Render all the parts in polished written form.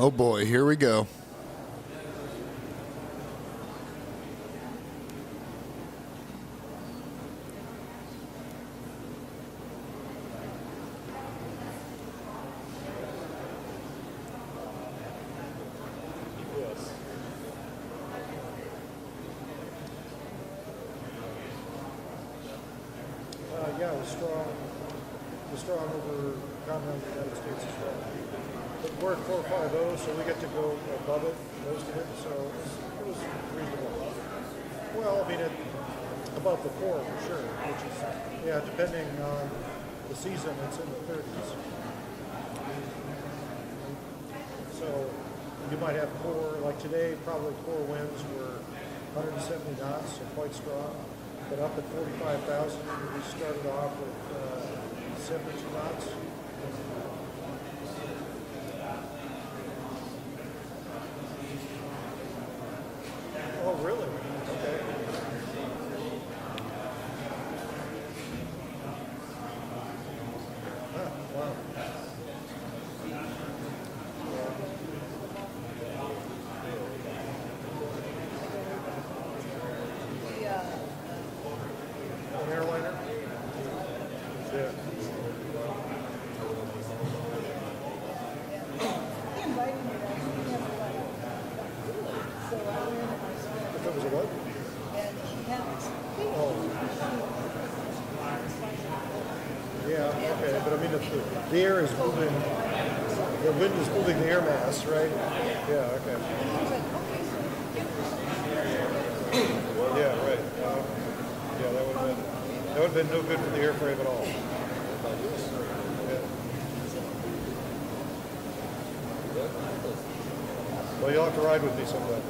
Oh boy, here we go. Yeah, it was strong. It was strong over continental United States as well. But we're at 450, so we get to go above it most of it, so it was reasonable. Well, I mean, above the 4 for sure, which is, yeah, depending on the season, it's in the 30s. So you might have core, like today, probably core winds were 170 knots, so quite strong. But up at 45,000, we started off with 72 knots. Oh, really? Okay. Huh, wow. An airliner? Yeah. If it was a what? Oh. Yeah, okay, but I mean, if the air is moving, the wind is moving the air mass, right? Yeah, okay. Yeah, right. Yeah, that would have been no good for the airframe at all. Yeah. Well, you'll have to ride with me sometime.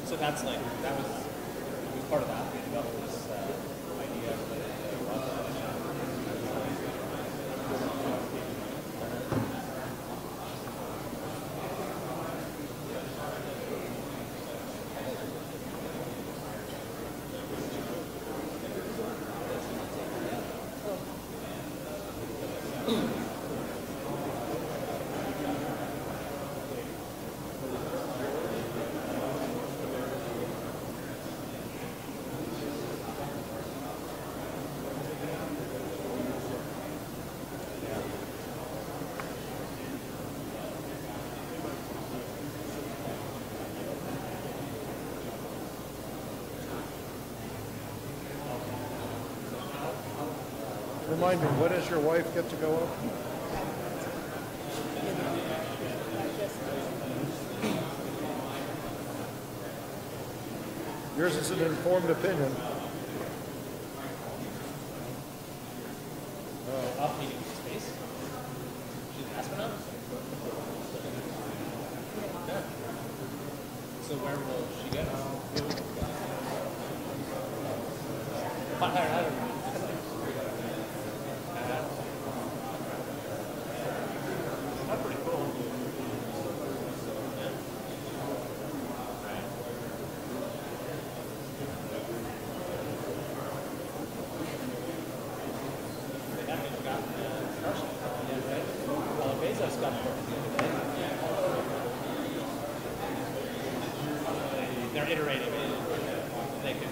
So that's like, that was part of that. We developed this idea of Remind me, when does your wife get to go up? Yours is an informed opinion. up meeting space. She's an astronaut. Yeah. So where will she go? I don't know. That's pretty cool. Yeah. Right. They haven't gotten Starship yet, right? Well, Bezos got it the other day. They're iterating it. They can.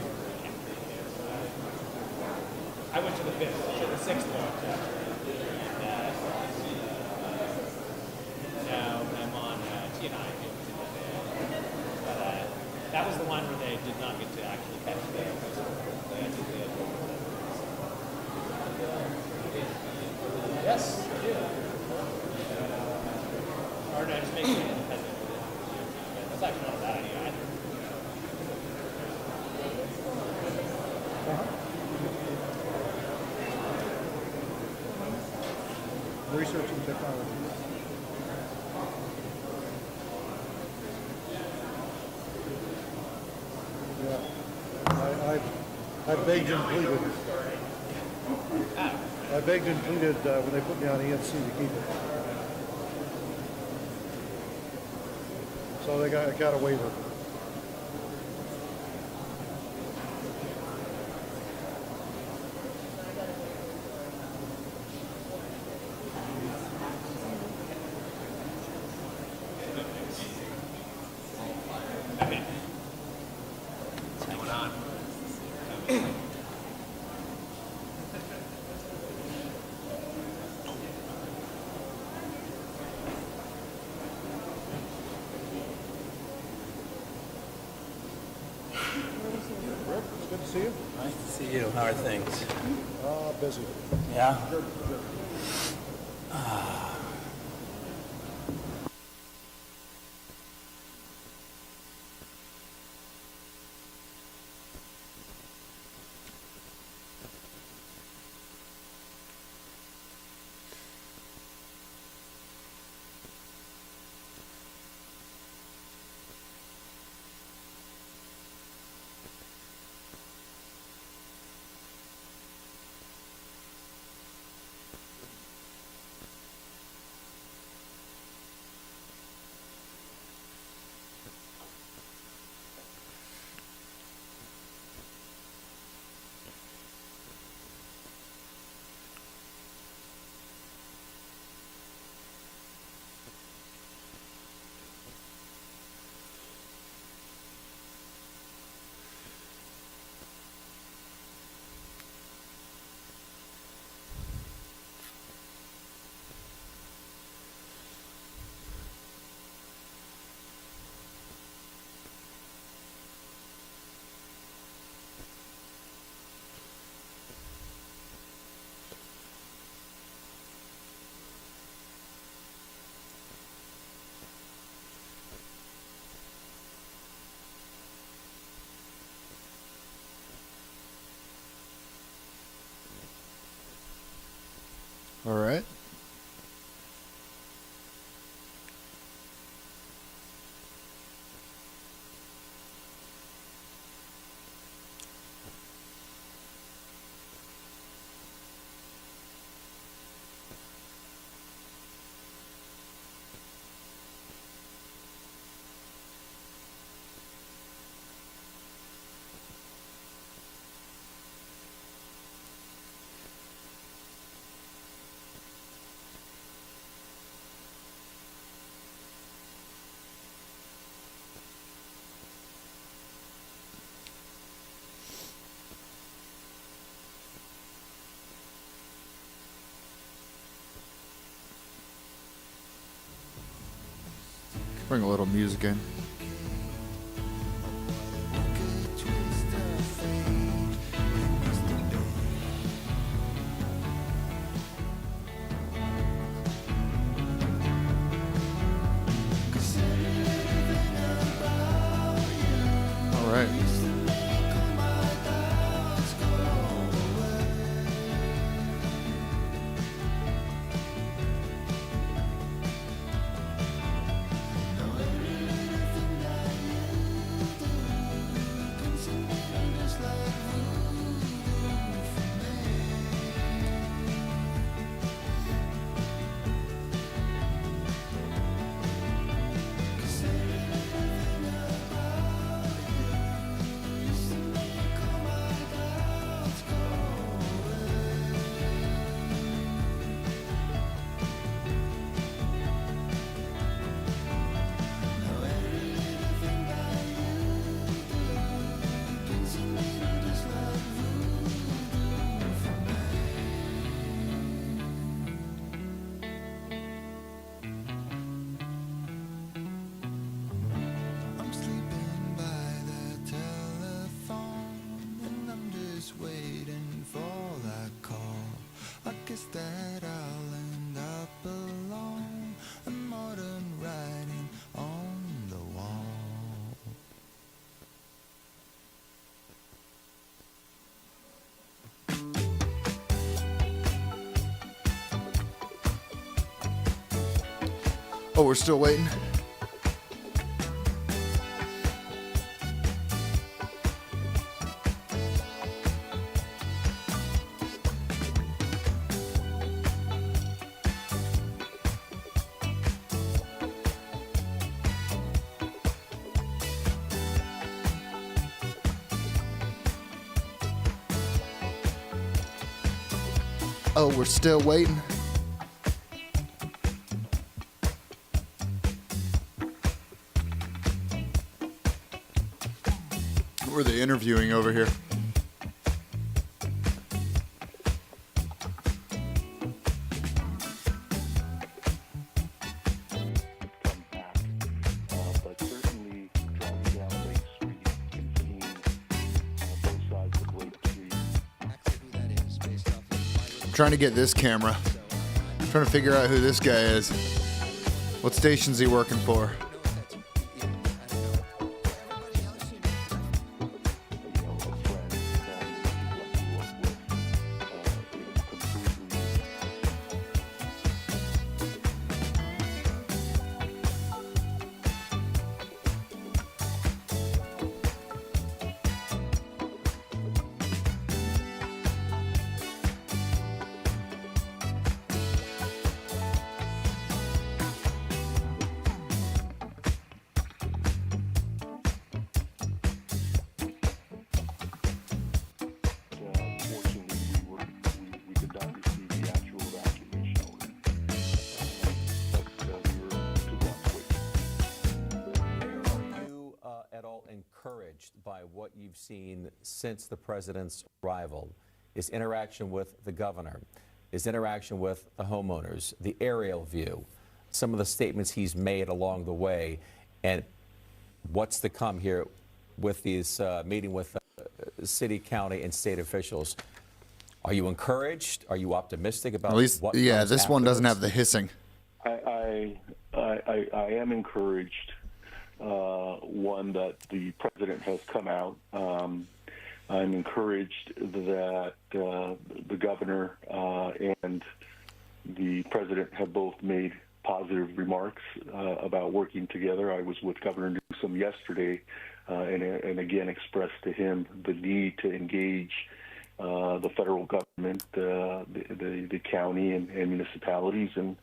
I went to the 6th one. Now I'm on T&I. But that was the one where they did not get to actually catch the Yes, I do. Or no, just make it independent. That's actually not a bad idea either. research and technology. Yeah, I begged and pleaded. I begged and pleaded when they put me on ENC to keep it. So I got a waiver. Rick, it's good to see you. Nice to see you. How are things? Busy. Yeah? Good. All right. Bring a little music in. All right. Oh, we're still waiting. Oh, we're still waiting. We're the interviewing over here. But certainly driving down Lake Street and seeing both sides of Lake Street. I'm trying to get this camera. I'm trying to figure out who this guy is. What station's he working for? Encouraged by what you've seen since the president's arrival, his interaction with the governor, his interaction with the homeowners, the aerial view, some of the statements he's made along the way, and what's to come here with these meeting with city, county, and state officials. Are you encouraged? Are you optimistic about? At least, what yeah, comes this one doesn't afterwards? have the hissing. I am encouraged. One, that the president has come out. I'm encouraged that the governor and the president have both made positive remarks about working together. I was with Governor Newsom yesterday and again expressed to him the need to engage the federal government, the county and municipalities, and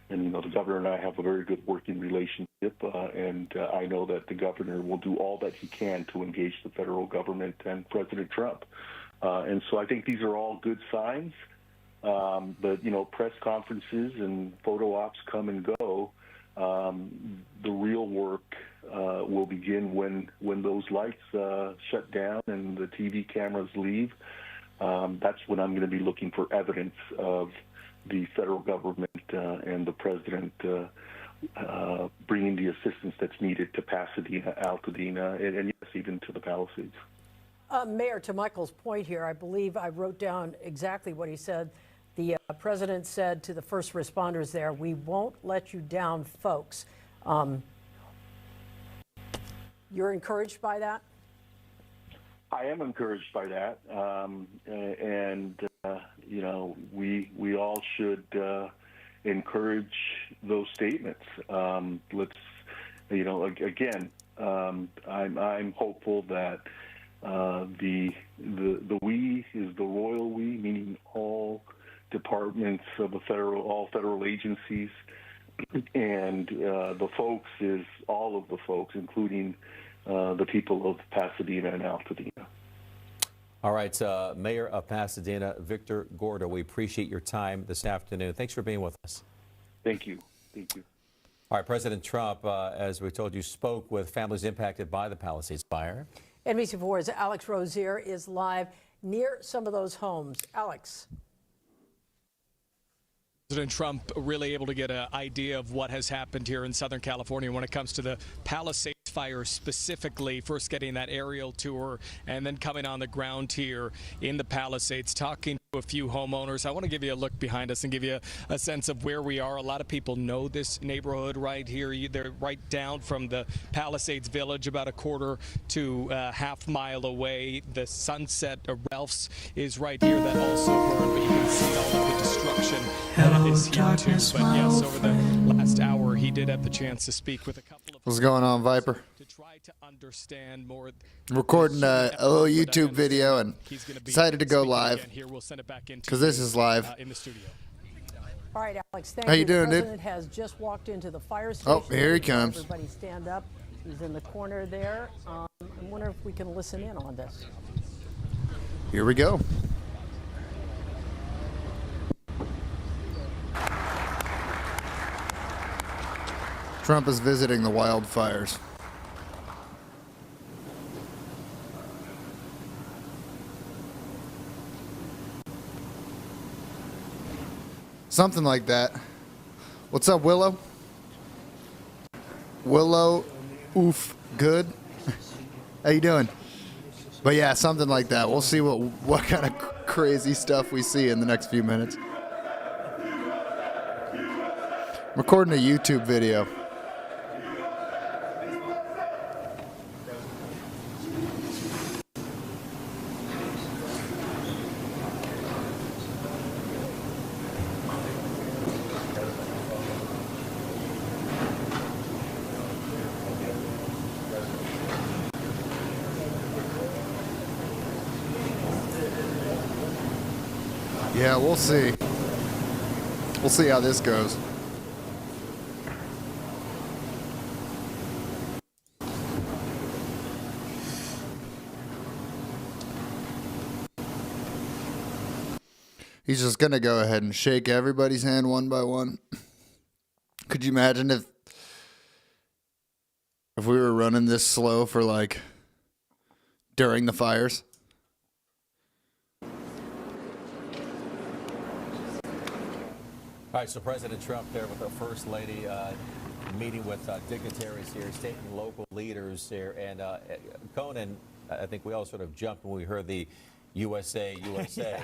you know, the governor and I have a very good working relationship, and I know that the governor will do all that he can to engage the federal government and President Trump. And so I think these are all good signs. But, you know, press conferences and photo ops come and go. The real work will begin when those lights shut down and the TV cameras leave. That's when I'm going to be looking for evidence of the federal government and the president bringing the assistance that's needed to Pasadena, Altadena, and yes, even to the Palisades. Mayor, to Michael's point here, I believe I wrote down exactly what he said. The president said to the first responders there, "We won't let you down, folks." You're encouraged by that? I am encouraged by that, you know, we all should encourage those statements. Let's, you know, again, I'm hopeful that the we is the royal we, meaning all departments of all federal agencies, and the folks is all of the folks, including the people of Pasadena and Altadena. All right, Mayor of Pasadena, Victor Gordo, we appreciate your time this afternoon. Thanks for being with us. Thank you. Thank you. All right, President Trump, as we told you, spoke with families impacted by the Palisades fire. NBC4's Alex Rozier is live near some of those homes. Alex. President Trump really able to get an idea of what has happened here in Southern California when it comes to the Palisades wildfires specifically, first getting that aerial tour and then coming on the ground here in the Palisades, talking to a few homeowners. I want to give you a look behind us and give you a sense of where we are. A lot of people know this neighborhood right here. They're right down from the Palisades Village, about a quarter to half-mile away. The Sunset Ralph's is right here that also burned, but you can see all of the destruction that is here too. But yes, over the last hour, he did have the chance to speak with a couple of... What's going on, Viper? To try to understand more. I'm recording a little YouTube video and decided to go live because this is live. In the studio. All right, Alex, thank How you doing, the dude? president has just walked into the fire station. Oh, here he comes. Everybody stand up. He's in the corner there. I wonder if we can listen in on this. Here we go. Trump is visiting the wildfires. Something like that. What's up, Willow? Willow, oof, good. How you doing? But yeah, something like that. We'll see what kind of crazy stuff we see in the next few minutes. I'm recording a YouTube video. Yeah, we'll see. We'll see how this goes. He's just going to go ahead and shake everybody's hand one by one. Could you imagine if we were running this slow for like during the fires? All right, so President Trump there with the First Lady meeting with dignitaries here, state and local leaders here. And Conan, I think we all sort of jumped when we heard the USA. Yeah.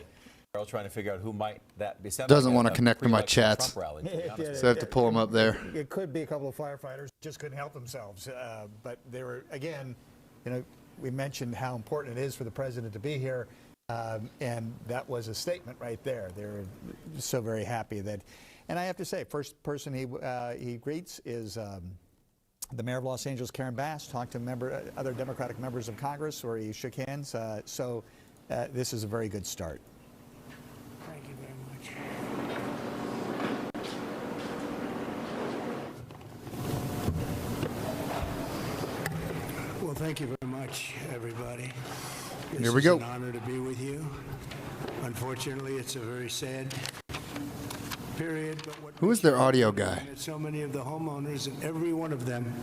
We're all trying to figure out who might that be. Doesn't want to connect to my chats. Trump rally, to be honest. So I have to pull them up there. It could be a couple of firefighters just couldn't help themselves. But they were, again, we mentioned how important it is for the president to be here. And that was a statement right there. They're so very happy that, and I have to say, first person he greets is the mayor of Los Angeles, Karen Bass, talked to other Democratic members of Congress where he shook hands. So this is a very good start. Thank you very much. Well, thank you very much, everybody. Here we go. It's an honor to be with you. Unfortunately, it's a very sad period. But Who is their audio guy? So many of the homeowners, and every one of them,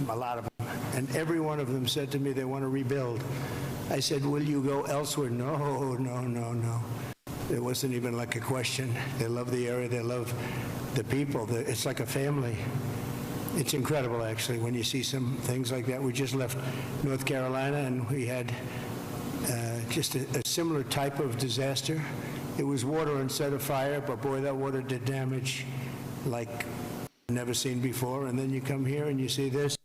a lot of them, and every one of them said to me they want to rebuild. I said, will you go elsewhere? No, no, no, no. It wasn't even like a question. They love the area. They love the people. It's like a family. It's incredible, actually, when you see some things like that. We just left North Carolina, and we had just a similar type of disaster. It was water instead of fire, but boy, that water did damage like never seen before. And then you come here and you see this.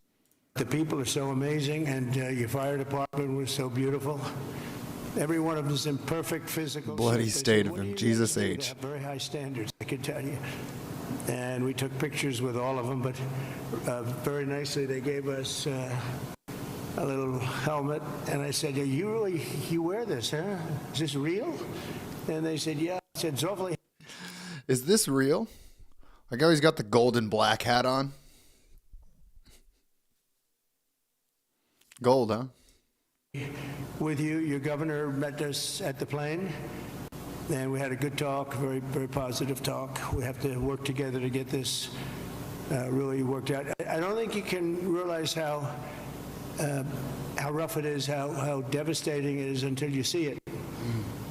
The people are so amazing, and your fire department was so beautiful. Every one of them is in perfect physical Bloody shape. state of him, Jesus They H. have very high standards, I can tell you. And we took pictures with all of them, but very nicely they gave us a little helmet, and I said, you wear this, huh? Is this real? And they said, yeah. I said, Zovli. Is this real? Like how he's got the gold and black hat on? Gold, huh? With you, your governor met us at the plane, and we had a good talk, very, very positive talk. We have to work together to get this really worked out. I don't think you can realize how rough it is, how devastating it is until you see it.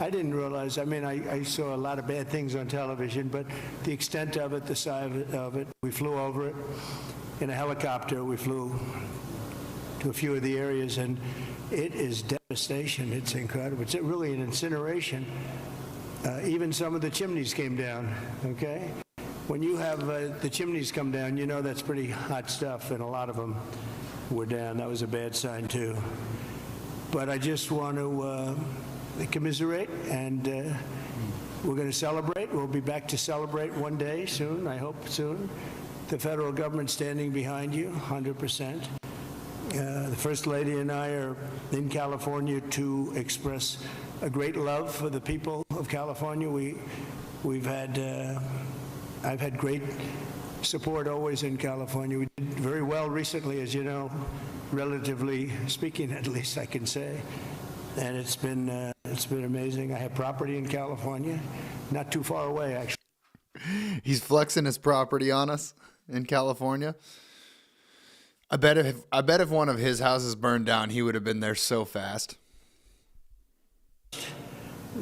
I didn't realize, I saw a lot of bad things on television, but the extent of it, the size of it, we flew over it in a helicopter. We flew to a few of the areas, and it is devastation. It's incredible. It's really an incineration. Even some of the chimneys came down, okay? When you have the chimneys come down, you know that's pretty hot stuff, and a lot of them were down. That was a bad sign, too. But I just want to commiserate, and we're going to celebrate. We'll be back to celebrate one day soon, I hope soon. The federal government standing behind you, 100%. The First Lady and I are in California to express a great love for the people of California. I've had great support always in California. We did very well recently, as you know, relatively speaking, at least I can say. And it's been amazing. I have property in California, not too far away, actually. He's flexing his property on us in California. I bet if one of his houses burned down, he would have been there so fast.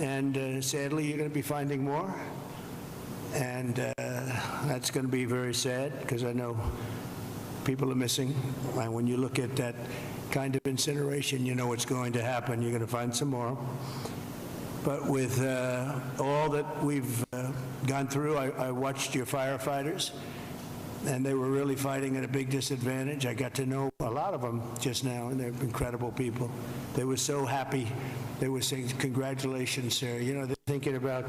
And sadly, you're going to be finding more. And that's going to be very sad, because I know people are missing. And when you look at that kind of incineration, you know what's going to happen. You're going to find some more. But with all that we've gone through, I watched your firefighters, and they were really fighting at a big disadvantage. I got to know a lot of them just now, and they're incredible people. They were so happy. They were saying, "Congratulations, sir." You know, they're thinking about...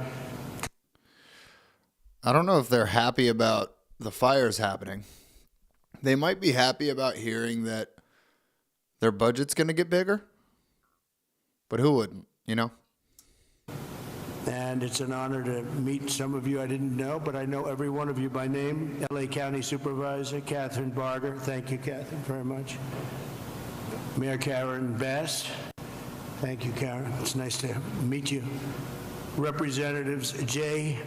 I don't know if they're happy about the fires happening. They might be happy about hearing that their budget's going to get bigger. But who wouldn't, you know? And it's an honor to meet some of you I didn't know, but I know every one of you by name. LA County Supervisor Catherine Barger. Thank you, Catherine, very much. Mayor Karen Bass. Thank you, Karen. It's nice to meet you. Representatives Jay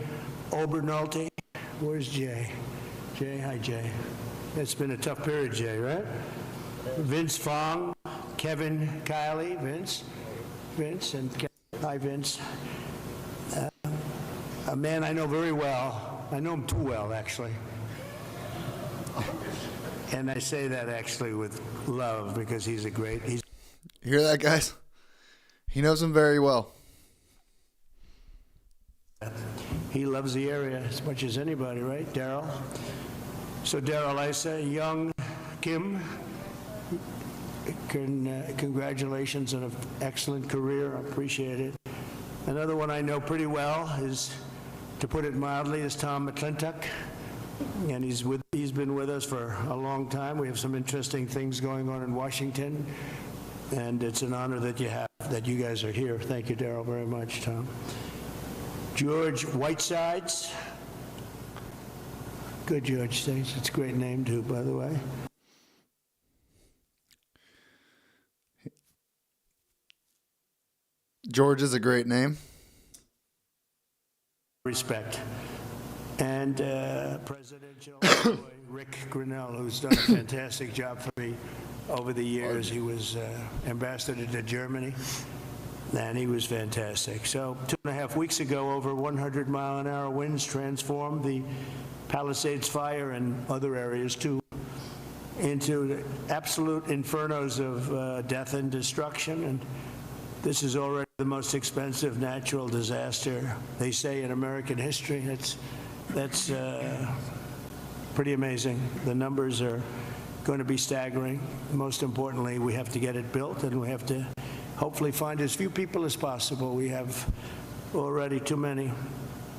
Obernolte. Where's Jay? Jay, hi, Jay. It's been a tough period, Jay, right? Vince Fong, Kevin Kiley, Vince, and Kevin. Hi, Vince. A man I know very well. I know him too well, actually. And I say that actually with love, because he's a great... You hear that, guys? He knows him very well. He loves the area as much as anybody, right, Daryl? So, Daryl, I say, young Kim, congratulations on an excellent career. I appreciate it. Another one I know pretty well is, to put it mildly, is Tom McClintock. And he's been with us for a long time. We have some interesting things going on in Washington. And it's an honor that you guys are here. Thank you, Daryl, very much, Tom. George Whitesides. Good, George. Thanks. It's a great name, too, by the way. George is a great name. Respect. And Presidential Envoy Rick Grinnell, who's done a fantastic job for me over the years. He was ambassador to Germany, and he was fantastic. So 2.5 weeks ago, over 100-mile-an-hour winds transformed the Palisades fire and other areas, too, into absolute infernos of death and destruction. And this is already the most expensive natural disaster, they say, in American history. That's pretty amazing. The numbers are going to be staggering. Most importantly, we have to get it built, and we have to hopefully find as few people as possible. We have already too many,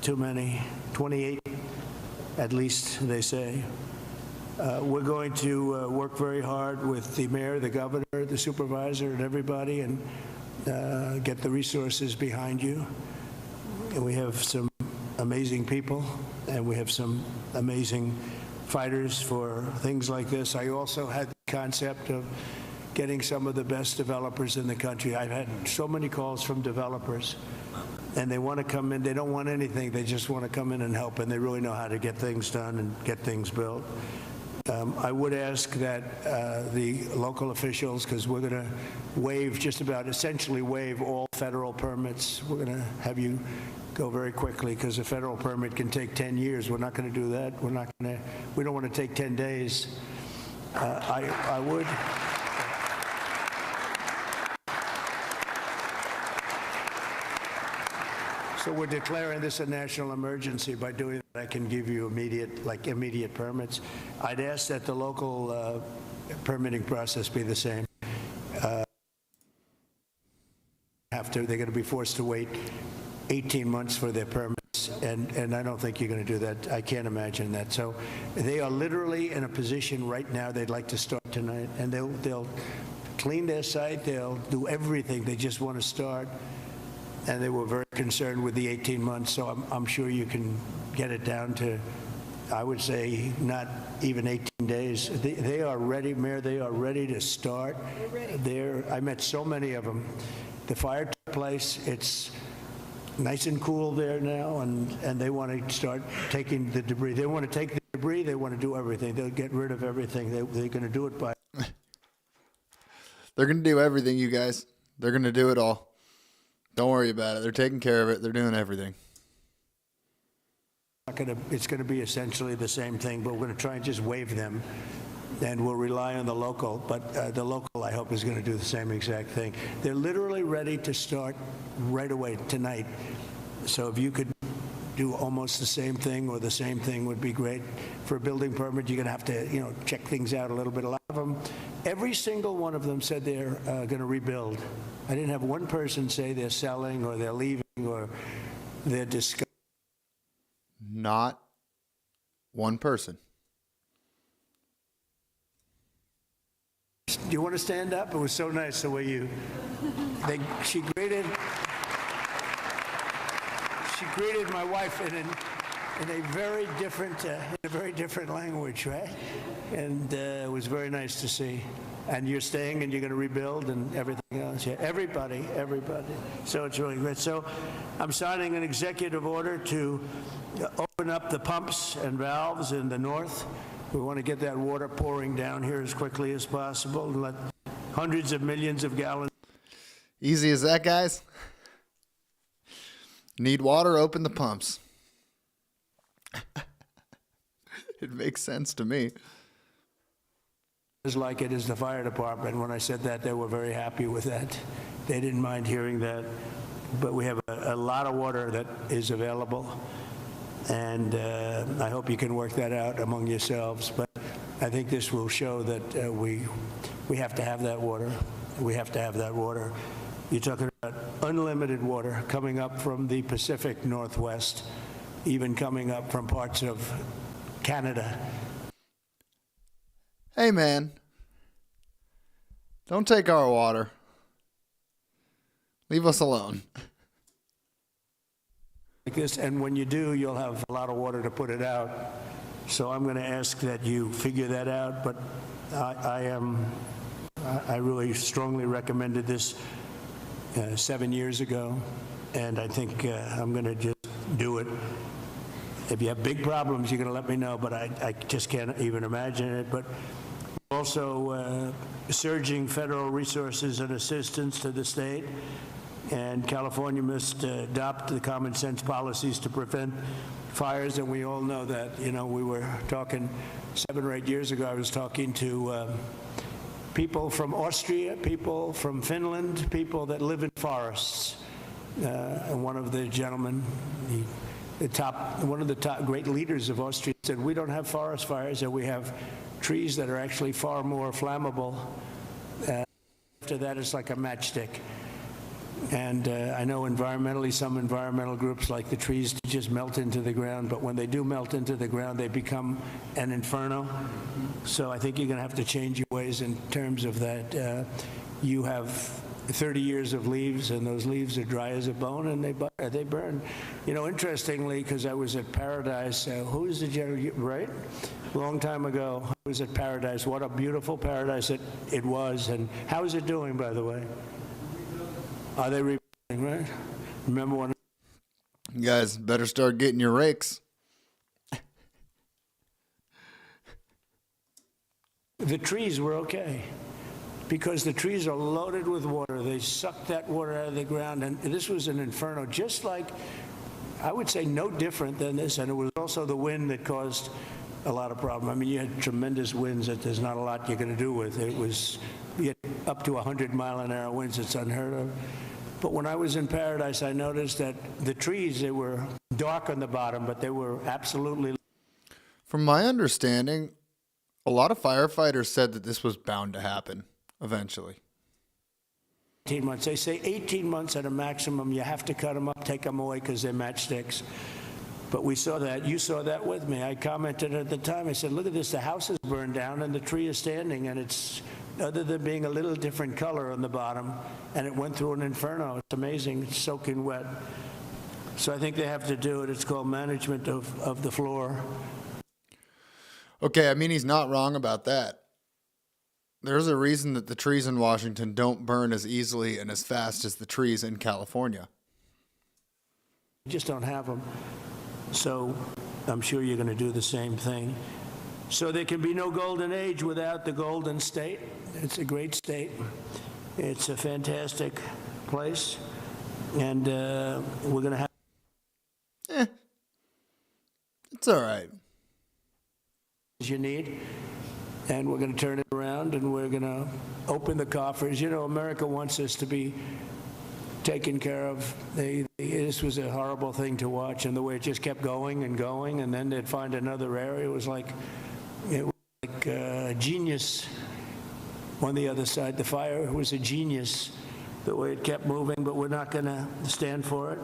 28 at least, they say. We're going to work very hard with the mayor, the governor, the supervisor, and everybody, and get the resources behind you. And we have some amazing people, and we have some amazing fighters for things like this. I also had the concept of getting some of the best developers in the country. I've had so many calls from developers, and they want to come in. They don't want anything. They just want to come in and help, and they really know how to get things done and get things built. I would ask that the local officials, because we're going to waive, essentially waive all federal permits. We're going to have you go very quickly, because a federal permit can take 10 years. We're not going to do that. We don't want to take 10 days. I would. So we're declaring this a national emergency. By doing that, I can give you immediate permits. I'd ask that the local permitting process be the same. They're going to be forced to wait 18 months for their permits, and I don't think you're going to do that. I can't imagine that. So they are literally in a position right now they'd like to start tonight, and they'll clean their site, they'll do everything. They just want to start, and they were very concerned with the 18 months, so I'm sure you can get it down to, I would say, not even 18 days. They are ready, Mayor, they are ready to start. They're ready. I met so many of them. The fire took place. It's nice and cool there now, and they want to start taking the debris. They want to take the debris. They want to do everything. They'll get rid of everything. They're going to do it by... They're going to do everything, you guys. They're going to do it all. Don't worry about it. They're taking care of it. They're doing everything. It's going to be essentially the same thing, but we're going to try and just waive them, and we'll rely on the local. But the local, I hope, is going to do the same exact thing. They're literally ready to start right away tonight. So if you could do almost the same thing or the same thing would be great. For a building permit, you're going to have to, check things out a little bit. A lot of them, every single one of them said they're going to rebuild. I didn't have one person say they're selling or they're leaving or they're discussing. Not one person. Do you want to stand up? It was so nice the way she greeted my wife in a very different language, right? And it was very nice to see. And you're staying and you're going to rebuild and everything else. Yeah, everybody. So it's really great. So I'm signing an executive order to open up the pumps and valves in the north. We want to get that water pouring down here as quickly as possible and let hundreds of millions of gallons. Easy as that, guys. Need water, open the pumps. It makes sense to me. As like it is the fire department. When I said that, they were very happy with that. They didn't mind hearing that. But we have a lot of water that is available. And I hope you can work that out among yourselves. But I think this will show that we have to have that water. We have to have that water. You're talking about unlimited water coming up from the Pacific Northwest, even coming up from parts of Canada. Hey, man. Don't take our water. Leave us alone. Like this, and when you do, you'll have a lot of water to put it out. So I'm going to ask that you figure that out. But I really strongly recommended this 7 years ago, and I think I'm going to just do it. If you have big problems, you're going to let me know, but I just can't even imagine it. But also surging federal resources and assistance to the state. And California must adopt the common sense policies to prevent fires. And we all know that. We were talking 7 or 8 years ago, I was talking to people from Austria, people from Finland, people that live in forests. And one of the gentlemen, one of the top great leaders of Austria said, we don't have forest fires, and we have trees that are actually far more flammable. After that, it's like a matchstick. And I know environmentally, some environmental groups like the trees to just melt into the ground, but when they do melt into the ground, they become an inferno. So I think you're going to have to change your ways in terms of that. You have 30 years of leaves, and those leaves are dry as a bone, and they burn. Interestingly, because I was at Paradise, who is the general, right? A long time ago, I was at Paradise. What a beautiful paradise it was. And how is it doing, by the way? Are they rebuilding, right? Remember when... You guys better start getting your rakes. The trees were okay because the trees are loaded with water. They sucked that water out of the ground, and this was an inferno, just like, I would say, no different than this. And it was also the wind that caused a lot of problem. I mean, you had tremendous winds that there's not a lot you're going to do with. You had up to 100-mile-an-hour winds. It's unheard of. But when I was in Paradise, I noticed that the trees, they were dark on the bottom, but they were absolutely... From my understanding, a lot of firefighters said that this was bound to happen eventually. 18 months. They say 18 months at a maximum. You have to cut them up, take them away because they're matchsticks. But we saw that. You saw that with me. I commented at the time. I said, look at this. The house is burned down and the tree is standing, and it's, other than being a little different color on the bottom, and it went through an inferno. It's amazing. It's soaking wet. So I think they have to do it. It's called management of the floor. Okay, I mean, he's not wrong about that. There's a reason that the trees in Washington don't burn as easily and as fast as the trees in California. You just don't have them. So I'm sure you're going to do the same thing. So there can be no golden age without the Golden State. It's a great state. It's a fantastic place. And we're going to have... It's all right. You need. And we're going to turn it around, and we're going to open the coffers. You know, America wants us to be taken care of. This was a horrible thing to watch, and the way it just kept going and going, and then they'd find another area. It was like genius on the other side. The fire was a genius, the way it kept moving, but we're not going to stand for it.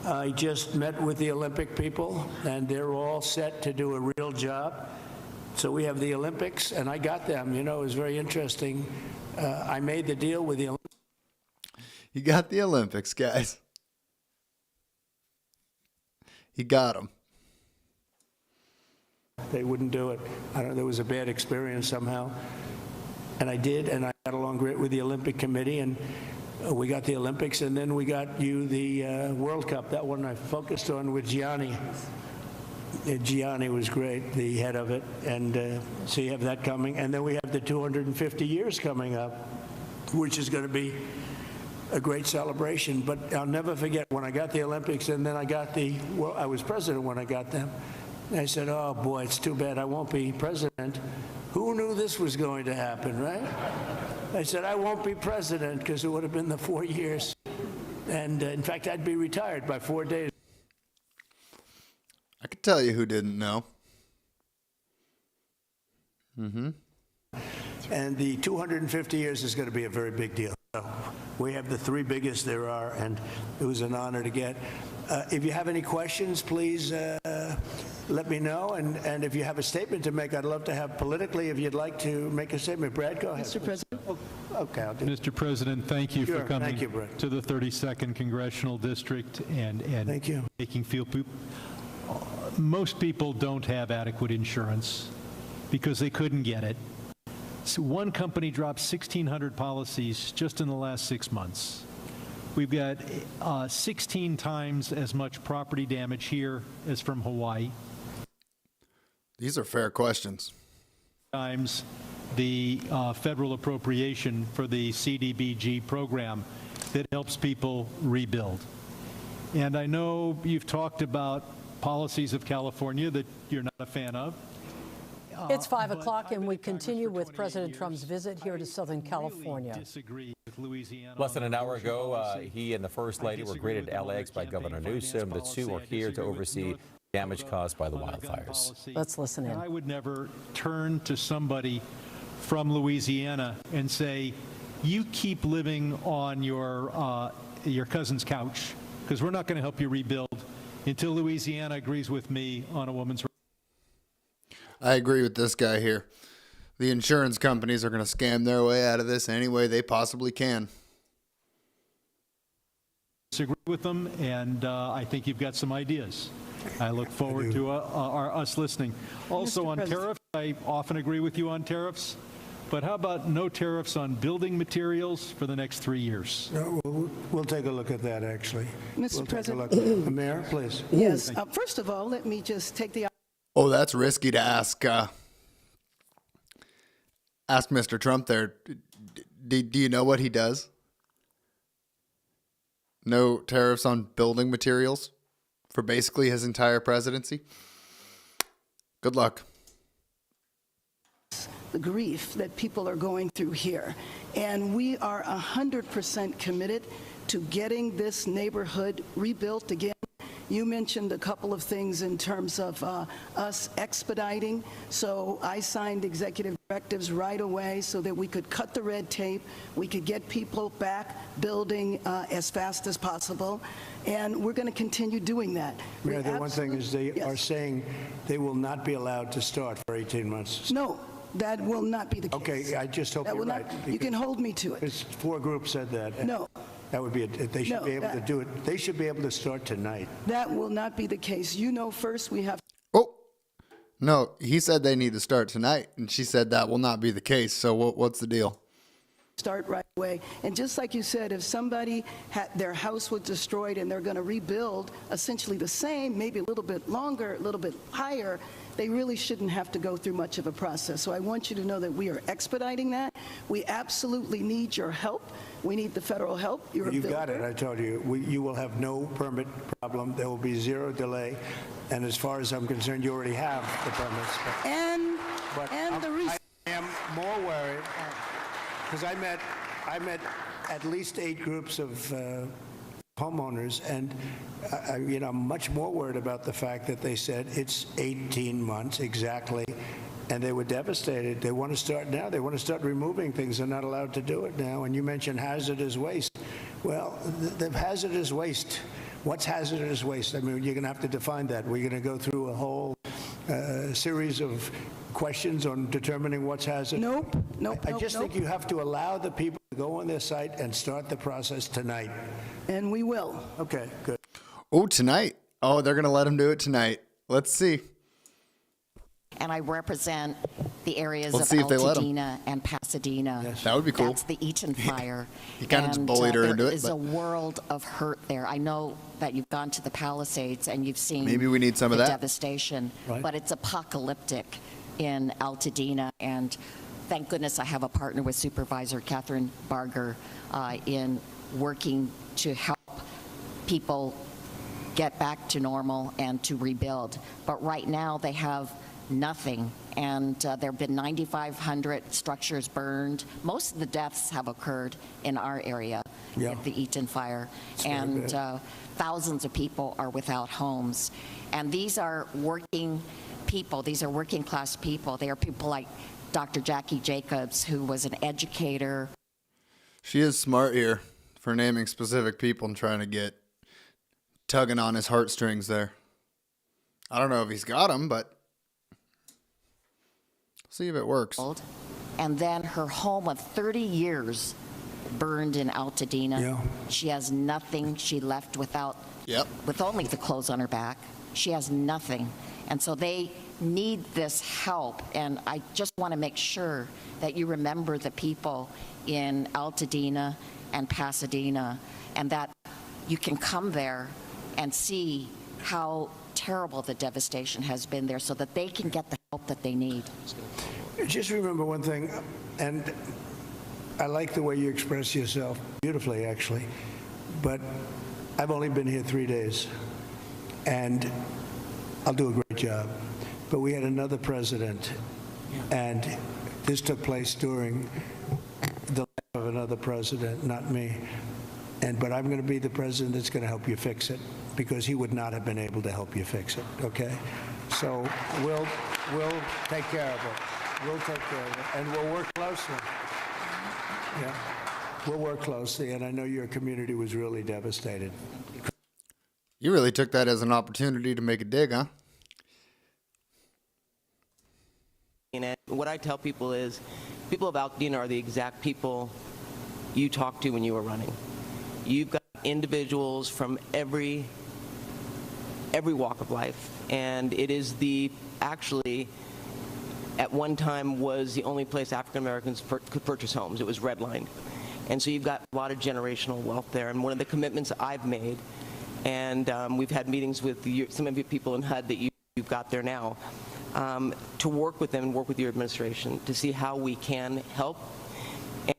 I just met with the Olympic people, and they're all set to do a real job. So we have the Olympics, and I got them. You know, it was very interesting. I made the deal with the Olympics. You got the Olympics, guys. He got them. They wouldn't do it. I don't know, there was a bad experience somehow. And I did, and I got along great with the Olympic Committee, and we got the Olympics, and then we got you the World Cup. That one I focused on with Gianni. Gianni was great, the head of it, and so you have that coming. And then we have the 250 years coming up, which is going to be a great celebration. But I'll never forget when I got the Olympics, and then I got I was president when I got them. And I said, oh boy, it's too bad I won't be president. Who knew this was going to happen, right? I said, I won't be president because it would have been the 4 years. And in fact, I'd be retired by 4 days. I could tell you who didn't know. And the 250 years is going to be a very big deal. So we have the 3 biggest there are, and it was an honor to get. If you have any questions, please let me know. And if you have a statement to make, I'd love to have politically, if you'd like to make a statement. Brad, go ahead. Mr. President. Okay, I'll do Mr. President, thank you Sure, for coming thank you, Brad. to the 32nd Congressional District and Thank you. making feel most people don't have adequate insurance because they couldn't get it. So one company dropped 1,600 policies just in the last 6 months. We've got 16 times as much property damage here as from Hawaii. These are fair questions. Times the federal appropriation for the CDBG program that helps people rebuild. And I know you've talked about policies of California that you're not a fan of. It's 5 o'clock, and we continue with President Trump's visit here to Southern California. Disagree with Louisiana. Less than an hour ago, he and the First Lady were greeted at LAX by Governor Newsom. The two are here to oversee damage caused by the wildfires. Let's listen in. I would never turn to somebody from Louisiana and say, you keep living on your cousin's couch, because we're not going to help you rebuild until Louisiana agrees with me on a woman's rights. I agree with this guy here. The insurance companies are going to scam their way out of this any way they possibly can. Disagree with them, and I think you've got some ideas. I look forward to us listening. Also on tariffs, I often agree with you on tariffs, but how about no tariffs on building materials for the next 3 years? We'll take a look at that, actually. Mr. President. Mayor, please. Yes. First of all, let me just take the... Oh, that's risky to ask. Ask Mr. Trump there. Do you know what he does? No tariffs on building materials for basically his entire presidency? Good luck. The grief that people are going through here. And we are 100% committed to getting this neighborhood rebuilt again. You mentioned a couple of things in terms of us expediting. So I signed executive directives right away so that we could cut the red tape, we could get people back building as fast as possible, and we're going to continue doing that. Mayor, the one thing is they are saying they will not be allowed to start for 18 months. No, that will not be the case. Okay, I just hope That you're will right. not, you can hold me to it. Because 4 groups said that. No. That would be, they should No, be able to that- do it. They should be able to start tonight. That will not be the case. You know, first we have Oh, no, he said they need to start tonight, and she said that will not be the case. So what's the deal? start right away. And just like you said, if somebody had their house was destroyed and they're going to rebuild essentially the same, maybe a little bit longer, a little bit higher, they really shouldn't have to go through much of a process. So I want you to know that we are expediting that. We absolutely need your help. We need the federal help. You're a You've got builder. it, I told you. You will have no permit problem. There will be 0 delay. And as far as I'm concerned, you already have the permits. And the reason. I am more worried because I met at least 8 groups of homeowners, and I'm much more worried about the fact that they said it's 18 months exactly, and they were devastated. They want to start now. They want to start removing things. They're not allowed to do it now. And you mentioned hazardous waste. Well, the hazardous waste. What's hazardous waste? I mean, you're going to have to define that. We're going to go through a whole series of questions on determining what's hazardous. Nope. I just think you have to allow the people to go on their site and start the process tonight. And we will. Okay, good. Oh, tonight. Oh, they're going to let them do it tonight. Let's see. And I represent the areas Let's of see if they let 'em. Altadena and Pasadena. Yes. That would be cool. That's the Eaton fire. He kind of just And, bullied her into There it. is But a world of hurt there. I know that you've gone to the Palisades and you've seen maybe we need some of the that. devastation, Right. but it's apocalyptic in Altadena. And thank goodness I have a partner with Supervisor Catherine Barger in working to help people get back to normal and to rebuild. But right now they have nothing, and there have been 9,500 structures burned. Most of the deaths have occurred in our area Yeah. at the Eaton fire, very and bad. thousands of people are without homes. And these are working people. These are working class people. They are people like Dr. Jackie Jacobs, who was an educator. she is smart here for naming specific people and trying to get tugging on his heartstrings there. I don't know if he's got them, but see if it works. And then her home of 30 years burned in Altadena. Yeah. She has nothing. She left with only the clothes on her back. She has nothing. And so they need this help. And I just want to make sure that you remember the people in Altadena and Pasadena, and that you can come there and see how terrible the devastation has been there so that they can get the help that they need. Just remember one thing, and I like the way you express yourself beautifully, actually, but I've only been here 3 days, and I'll do a great job. But we had another president, and this took place during the life of another president, not me. But I'm going to be the president that's going to help you fix it, because he would not have been able to help you fix it, okay? So we'll take care of it. We'll take care of it, and we'll work closely. Yeah, we'll work closely, and I know your community was really devastated. You really took that as an opportunity to make a dig, huh? And what I tell people is, people of Altadena are the exact people you talked to when you were running. You've got individuals from every walk of life, and it is actually at one time was the only place African Americans could purchase homes. It was redlined. And so you've got a lot of generational wealth there. And one of the commitments I've made, and we've had meetings with some of you people in HUD that you've got there now, to work with them and work with your administration to see how we can help.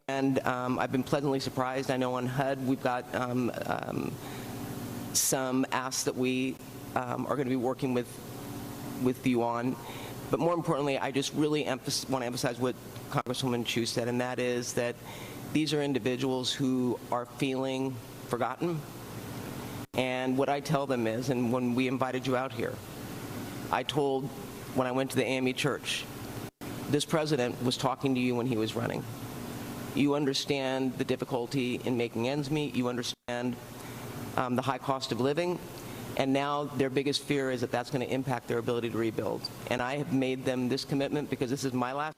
And I've been pleasantly surprised. I know on HUD we've got some asks that we are going to be working with you on. But more importantly, I just really want to emphasize what Congresswoman Chu said, and that is that these are individuals who are feeling forgotten. And what I tell them is, and when we invited you out here, I told, when I went to the AME church, this president was talking to you when he was running. You understand the difficulty in making ends meet. You understand the high cost of living. And now their biggest fear is that that's going to impact their ability to rebuild. And I have made them this commitment because this is my last.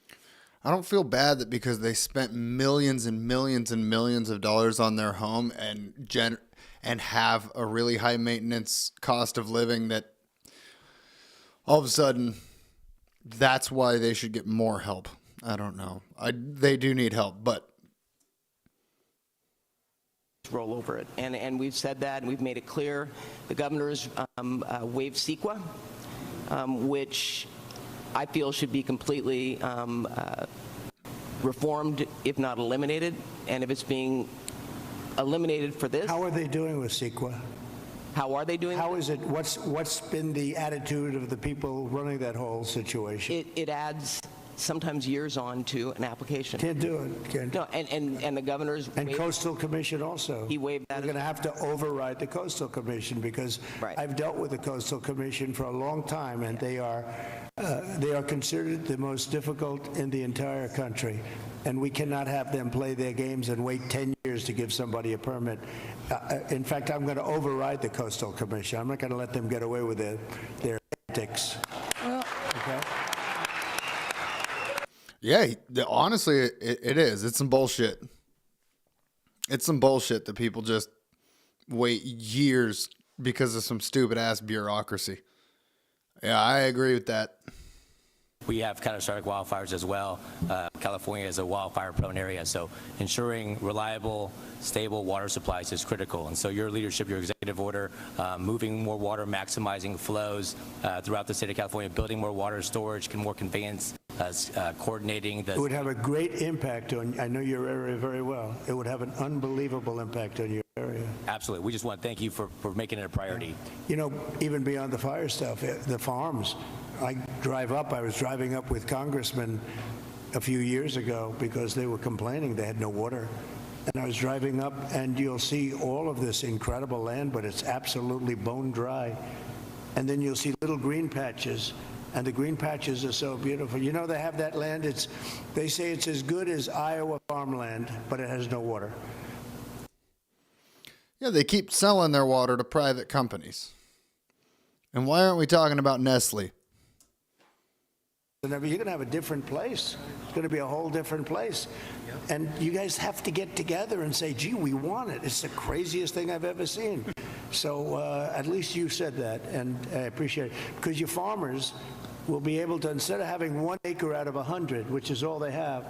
I don't feel bad that because they spent millions and millions and millions of dollars on their home and have a really high maintenance cost of living that all of a sudden that's why they should get more help. I don't know. They do need help, but roll over it. And we've said that, and we've made it clear. The governor's waived CEQA, which I feel should be completely reformed, if not eliminated. And if it's being eliminated for this. How are they doing with CEQA? How are they doing? How is it? What's been the attitude of the people running that whole situation? It adds sometimes years on to an application. Can't do it. Can't. No, and the governor's and Coastal Commission also. He waived that. We're going to have to override the Coastal Commission because I've dealt with the Coastal Commission for a long time, and they are considered the most difficult in the entire country, and we cannot have them play their games and wait 10 years to give somebody a permit. In fact, I'm going to override the Coastal Commission. I'm not going to let them get away with their antics. Okay. Yeah, honestly, it is. It's some bullshit. It's some bullshit that people just wait years because of some stupid-ass bureaucracy. Yeah, I agree with that. We have catastrophic wildfires as well. California is a wildfire-prone area, so ensuring reliable, stable water supplies is critical. And so your leadership, your executive order, moving more water, maximizing flows throughout the state of California, building more water storage, more conveyance, coordinating the... It would have a great impact on, I know your area very well, it would have an unbelievable impact on your area. Absolutely. We just want to thank you for making it a priority. You know, even beyond the fire stuff, the farms. I was driving up with congressmen a few years ago because they were complaining they had no water. And I was driving up, and you'll see all of this incredible land, but it's absolutely bone dry. And then you'll see little green patches, and the green patches are so beautiful. You know, they have that land, they say it's as good as Iowa farmland, but it has no water. Yeah, they keep selling their water to private companies. And why aren't we talking about Nestle? You're going to have a different place. It's going to be a whole different place. Yep. And you guys have to get together and say, gee, we want it. It's the craziest thing I've ever seen. So at least you said that, and I appreciate it. Because your farmers will be able to, instead of having 1 acre out of 100, which is all they have,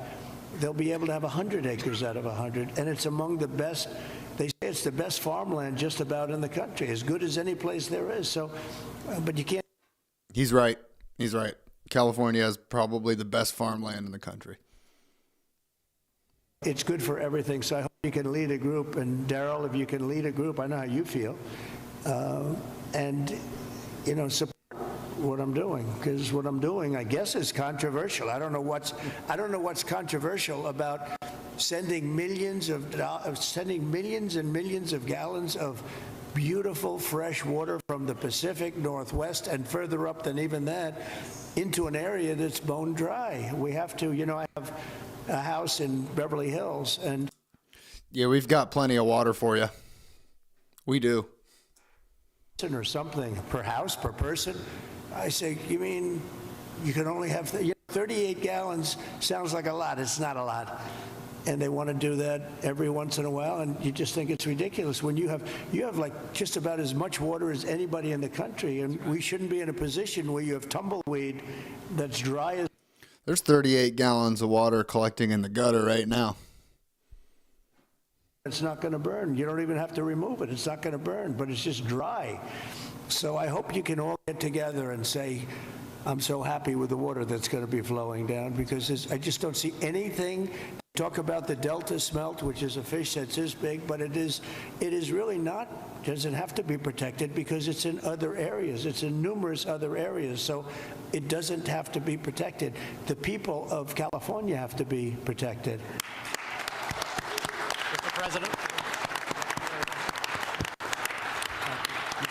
they'll be able to have 100 acres out of 100. And it's among the best, they say it's the best farmland just about in the country, as good as any place there is. So, but you can't. He's right. He's right. California has probably the best farmland in the country. It's good for everything, so I hope you can lead a group. And Daryl, if you can lead a group, I know how you feel. And, you know, support what I'm doing, because what I'm doing, I guess, is controversial. I don't know what's controversial about sending millions and millions of gallons of beautiful fresh water from the Pacific Northwest and further up than even that into an area that's bone dry. We have to, you know, I have a house in Beverly Hills, and yeah, we've got plenty of water for you. We do. Or something per house, per person. I say, you mean you can only have 38 gallons? Sounds like a lot. It's not a lot. And they want to do that every once in a while, and you just think it's ridiculous when you have like just about as much water as anybody in the country, and we shouldn't be in a position where you have tumbleweed that's dry as. There's 38 gallons of water collecting in the gutter right now. It's not going to burn. You don't even have to remove it. It's not going to burn, but it's just dry. So I hope you can all get together and say, I'm so happy with the water that's going to be flowing down, because I just don't see anything. Talk about the Delta smelt, which is a fish that's this big, but it is really not, doesn't have to be protected because it's in other areas. It's in numerous other areas, so it doesn't have to be protected. The people of California have to be protected. Mr. President.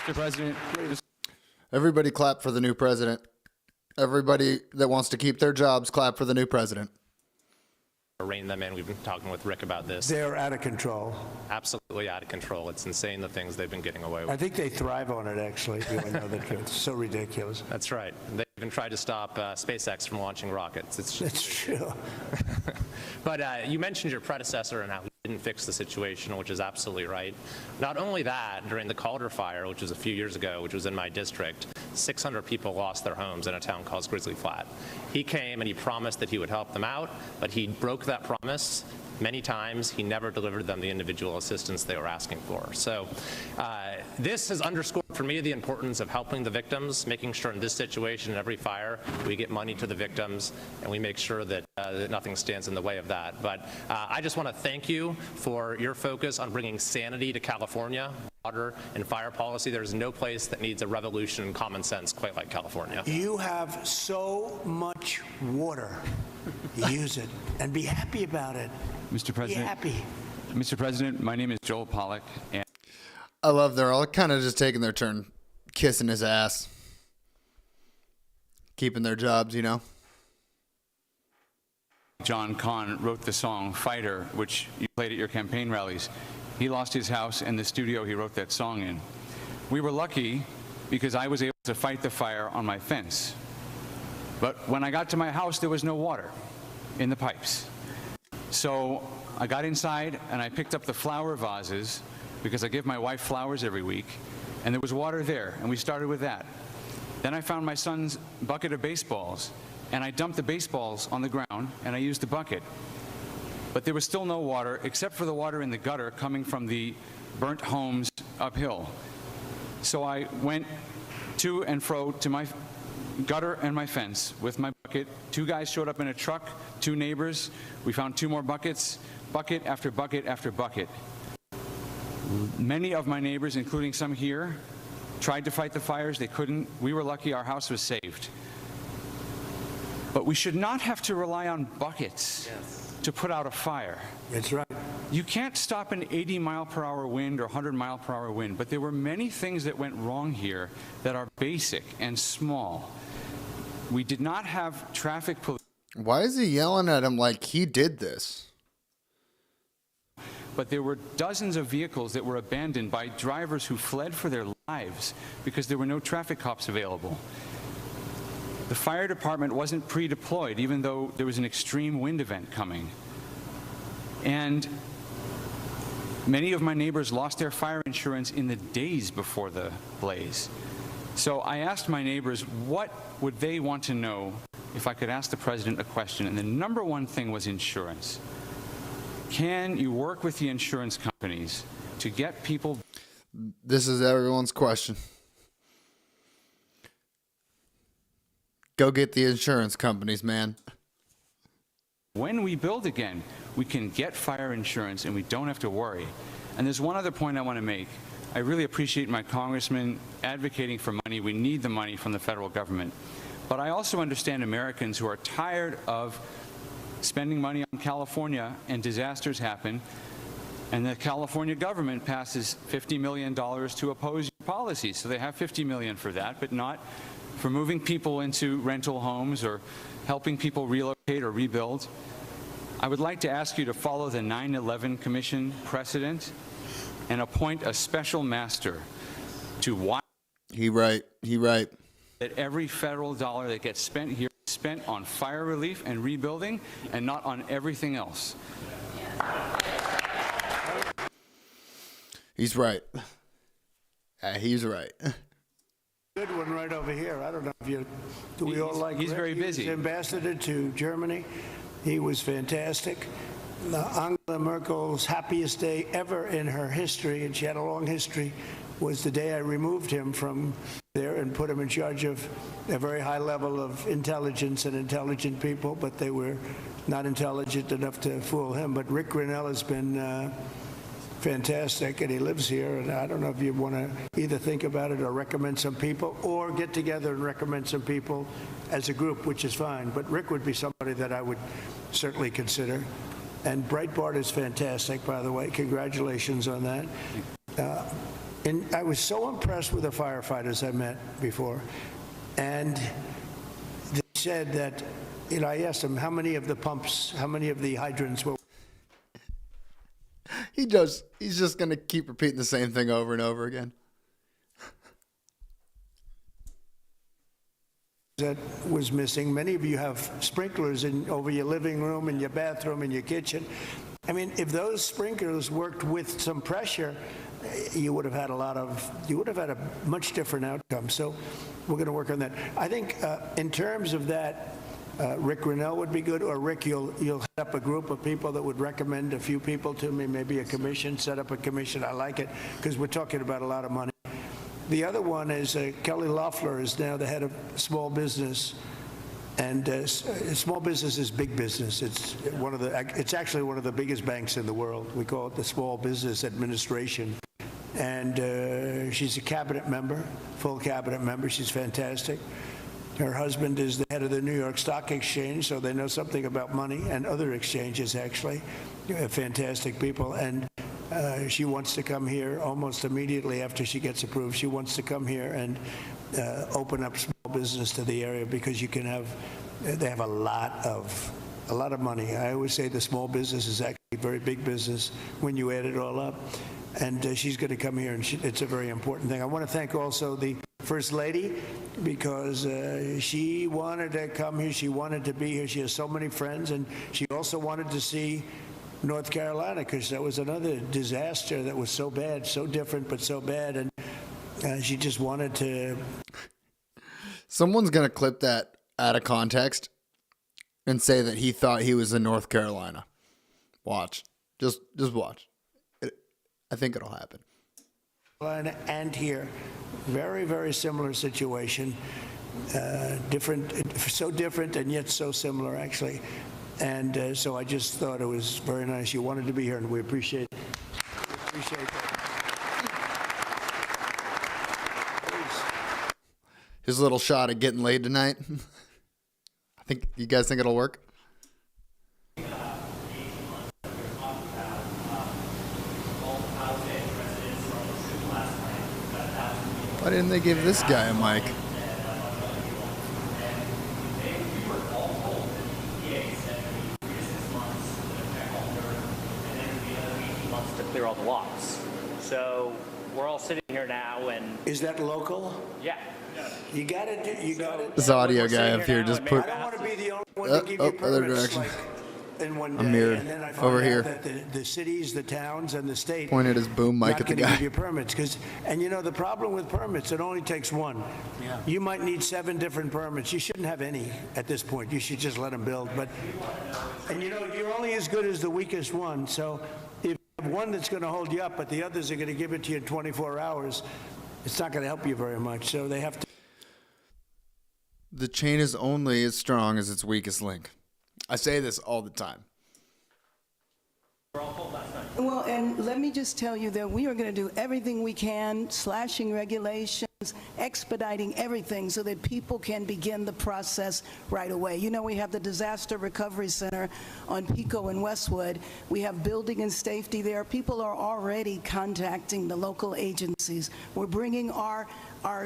Mr. President, Everybody clap for the new president. Everybody that wants to keep their jobs, clap for the new president. Rein them in. We've been talking with Rick about this. They're out of control. Absolutely out of control. It's insane the things they've been getting away with. I think they thrive on it, actually, if you want to know the truth. It's so ridiculous. That's right. They even tried to stop SpaceX from launching rockets. That's true. But you mentioned your predecessor and how he didn't fix the situation, which is absolutely right. Not only that, during the Calder fire, which was a few years ago, which was in my district, 600 people lost their homes in a town called Grizzly Flat. He came and he promised that he would help them out, but he broke that promise many times. He never delivered them the individual assistance they were asking for. So this has underscored for me the importance of helping the victims, making sure in this situation, in every fire, we get money to the victims and we make sure that, that nothing stands in the way of that. But I just want to thank you for your focus on bringing sanity to California. Water and fire policy. There's no place that needs a revolution in common sense quite like California. You have so much water. Use it and be happy about it. Mr. President, be happy. Mr. President, my name is Joel Pollack, and I love they're all kind of just taking their turn kissing his ass. Keeping their jobs, you know. John Kahn wrote the song Fighter, which you played at your campaign rallies. He lost his house and the studio he wrote that song in. We were lucky because I was able to fight the fire on my fence. But when I got to my house, there was no water in the pipes. So I got inside and I picked up the flower vases because I give my wife flowers every week, and there was water there, and we started with that. Then I found my son's bucket of baseballs, and I dumped the baseballs on the ground, and I used the bucket. But there was still no water except for the water in the gutter coming from the burnt homes uphill. So I went to and fro to my gutter and my fence with my bucket. 2 guys showed up in a truck, 2 neighbors. We found 2 more buckets, bucket after bucket after bucket. Many of my neighbors, including some here, tried to fight the fires. They couldn't. We were lucky our house was saved. But we should not have to rely on buckets to put out a fire. That's right. You can't stop an 80-mile-per-hour wind or 100-mile-per-hour wind, but there were many things that went wrong here that are basic and small. We did not have traffic police. Why is he yelling at him like he did this? But there were dozens of vehicles that were abandoned by drivers who fled for their lives because there were no traffic cops available. The fire department wasn't pre-deployed, even though there was an extreme wind event coming. And many of my neighbors lost their fire insurance in the days before the blaze. So I asked my neighbors what would they want to know if I could ask the president a question, and the number one thing was insurance. Can you work with the insurance companies to get people? This is everyone's question. Go get the insurance companies, man. When we build again, we can get fire insurance and we don't have to worry. And there's one other point I want to make. I really appreciate my congressman advocating for money. We need the money from the federal government. But I also understand Americans who are tired of spending money on California and disasters happen, and the California government passes $50 million to oppose your policies. So they have $50 million for that, but not for moving people into rental homes or helping people relocate or rebuild. I would like to ask you to follow the 9/11 Commission precedent and appoint a special master to watch. He right. That every federal dollar that gets spent here is spent on fire relief and rebuilding and not on everything else. He's right. He's right. Good one right over here. I don't know if you, do we all like He's Rick? very busy. He was ambassador to Germany. He was fantastic. Angela Merkel's happiest day ever in her history, and she had a long history, was the day I removed him from there and put him in charge of a very high level of intelligence and intelligent people, but they were not intelligent enough to fool him. But Rick Grinnell has been fantastic, and he lives here, and I don't know if you want to either think about it or recommend some people or get together and recommend some people as a group, which is fine. But Rick would be somebody that I would certainly consider. And Breitbart is fantastic, by the way. Congratulations on that. And I was so impressed with the firefighters I met before. And they said that, I asked them how many of the pumps, how many of the hydrants were. He's just going to keep repeating the same thing over and over again. That was missing. Many of you have sprinklers over your living room and your bathroom and your kitchen. I mean, if those sprinklers worked with some pressure, you would have had a much different outcome. So we're going to work on that. I think in terms of that, Rick Grinnell would be good, or Rick, you'll head up a group of people that would recommend a few people to me, maybe a commission, set up a commission. I like it because we're talking about a lot of money. The other one is Kelly Loeffler is now the head of small business, and small business is big business. It's actually one of the biggest banks in the world. We call it the Small Business Administration, and she's a cabinet member, full cabinet member. She's fantastic. Her husband is the head of the New York Stock Exchange, so they know something about money and other exchanges, actually. Fantastic people. And she wants to come here almost immediately after she gets approved. She wants to come here and open up small business to the area because they have a lot of money. I always say the small business is actually a very big business when you add it all up. And she's going to come here, and it's a very important thing. I want to thank also the First Lady because she wanted to come here. She wanted to be here. She has so many friends, and she also wanted to see North Carolina because that was another disaster that was so bad, so different, but so bad. And she just wanted to. Someone's going to clip that out of context and say that he thought he was in North Carolina. Watch. Just watch. I think it'll happen. And here, very, very similar situation. Different, so different and yet so similar, actually. And so I just thought it was very nice. You wanted to be here, and we appreciate it. We appreciate that. His little shot at getting laid tonight. You guys think it'll work? Why didn't they give this guy a mic? To clear all the lots. So we're all sitting here now, and is that local? Yeah. You got it. This audio guy up here just put. I don't want to be the only one to give you permits. Other direction. In one day, I'm here, and then I over find here. out that the cities, the towns, and the state Pointed his boom mic not at the going to guy. give you permits and the problem with permits, it only takes one. Yeah. You might need 7 different permits. You shouldn't have any at this point. You should just let them build. And you're only as good as the weakest one. So if you have one that's going to hold you up, but the others are going to give it to you in 24 hours, it's not going to help you very much. So they have to. The chain is only as strong as its weakest link. I say this all the time. Well, and let me just tell you that we are going to do everything we can, slashing regulations, expediting everything so that people can begin the process right away. We have the Disaster Recovery Center on Pico and Westwood. We have building and safety there. People are already contacting the local agencies. We're bringing our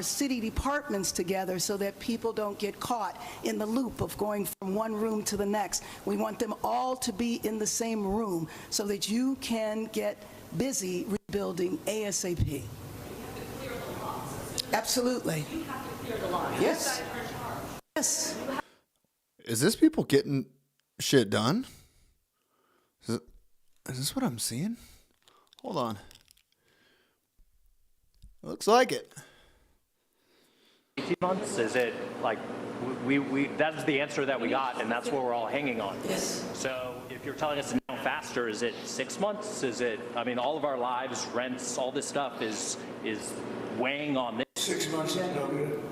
city departments together so that people don't get caught in the loop of going from one room to the next. We want them all to be in the same room so that you can get busy rebuilding ASAP. Absolutely. Yes. Yes. Is this people getting shit done? Is this what I'm seeing? Hold on. Looks like it. 18 months? Is it like that's the answer that we got, and that's what we're all hanging on? Yes. So if you're telling us to now faster, is it 6 months? Is it? I mean, all of our lives, rents, all this stuff is weighing on this. 6 months is no good.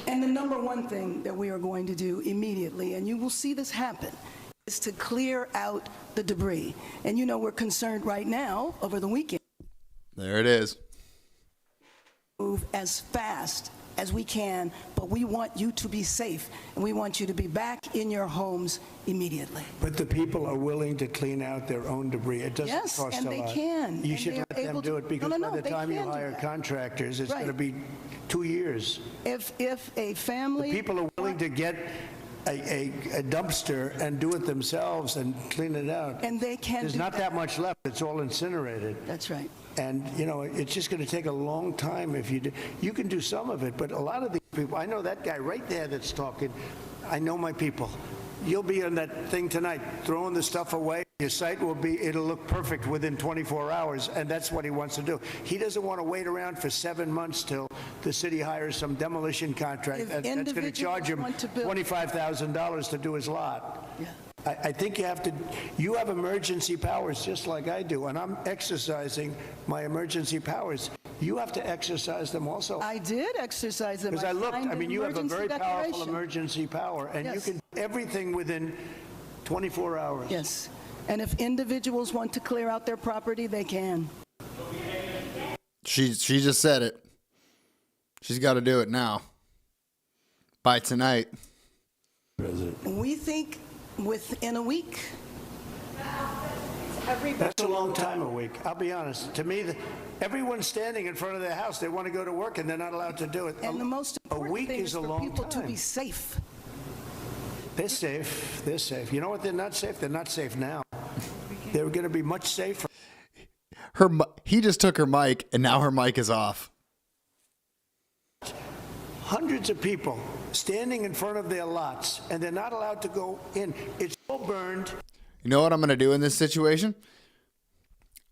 And the number one thing that we are going to do immediately, and you will see this happen, is to clear out the debris. And we're concerned right now over the weekend. There it is. Move as fast as we can, but we want you to be safe, and we want you to be back in your homes immediately. But the people are willing to clean out their own debris. It doesn't Yes, cost and a they lot. can, You and should they are let them able do to- it, because No, by the they time you can do hire that. contractors, it's Right. going to be 2 years. If a family... People are willing to get a dumpster and do it themselves and clean it out. And they can There's do not that. that much left. It's all incinerated. That's right. And, you know, it's just going to take a long time if you do. You can do some of it, but a lot of these people, I know that guy right there that's talking, I know my people. You'll be on that thing tonight, throwing the stuff away. Your site will be, it'll look perfect within 24 hours, and that's what he wants to do. He doesn't want to wait around for 7 months till the city hires some demolition contract If that's going to individuals charge him want to build- $25,000 to do his lot. Yeah. I think you have emergency powers just like I do, and I'm exercising my emergency powers. You have to exercise them also. I did exercise them. Because I looked, signed I an mean, you have a emergency very powerful declaration. emergency power, and you Yes. can do everything within 24 hours. Yes. And if individuals want to clear out their property, they can. She just said it. She's got to do it now. By tonight. We think within a week. That's a long time, a week. I'll be honest. To me, everyone's standing in front of their house. They want to go to work, and they're not allowed to do it. And the most important week thing is is a for long people to time. be safe. They're safe. They're safe. You know what? They're not safe. They're not safe now. They're going to be much safer. He just took her mic, and now her mic is off. Hundreds of people standing in front of their lots, and they're not allowed to go in. It's all burned. You know what I'm going to do in this situation?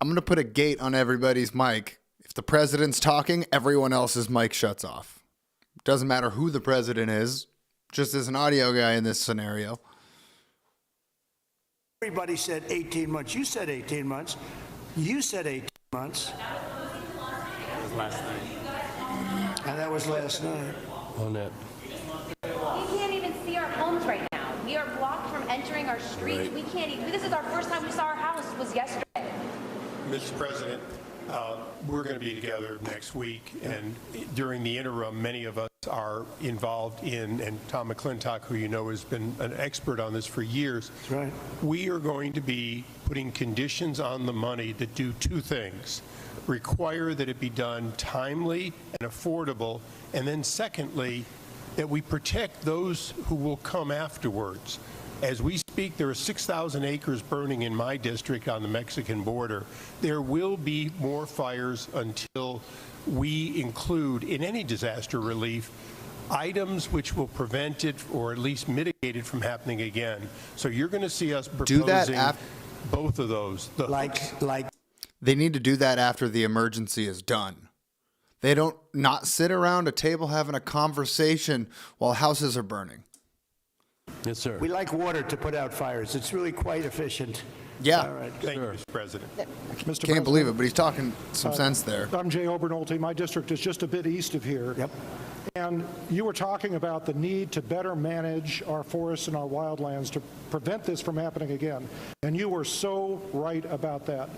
I'm going to put a gate on everybody's mic. If the president's talking, everyone else's mic shuts off. Doesn't matter who the president is, just as an audio guy in this scenario. Everybody said 18 months. You said 18 months. You said 18 months. That was last night. And that was last night. On that. We can't even see our homes right now. We are blocked from entering our streets. Right. We can't even. This is our first time we saw our house was yesterday. Mr. President, we're going to be together next week, and during the interim, many of us are involved in, and Tom McClintock, who you know has been an expert on this for years, That's right. we are going to be putting conditions on the money that do two things. Require that it be done timely and affordable, and then secondly, that we protect those who will come afterwards. As we speak, there are 6,000 acres burning in my district on the Mexican border. There will be more fires until we include in any disaster relief items which will prevent it or at least mitigate it from happening again. So you're going to see us proposing both of those. They need to do that after the emergency is done. They don't not sit around a table having a conversation while houses are burning. Yes, sir. We like water to put out fires. It's really quite efficient. Yeah. All right. Thank you, Mr. President. Can't believe it, but he's talking some sense there. I'm Jay Obernolte. My district is just a bit east of here. Yep. And you were talking about the need to better manage our forests and our wildlands to prevent this from happening again. And you were so right about that.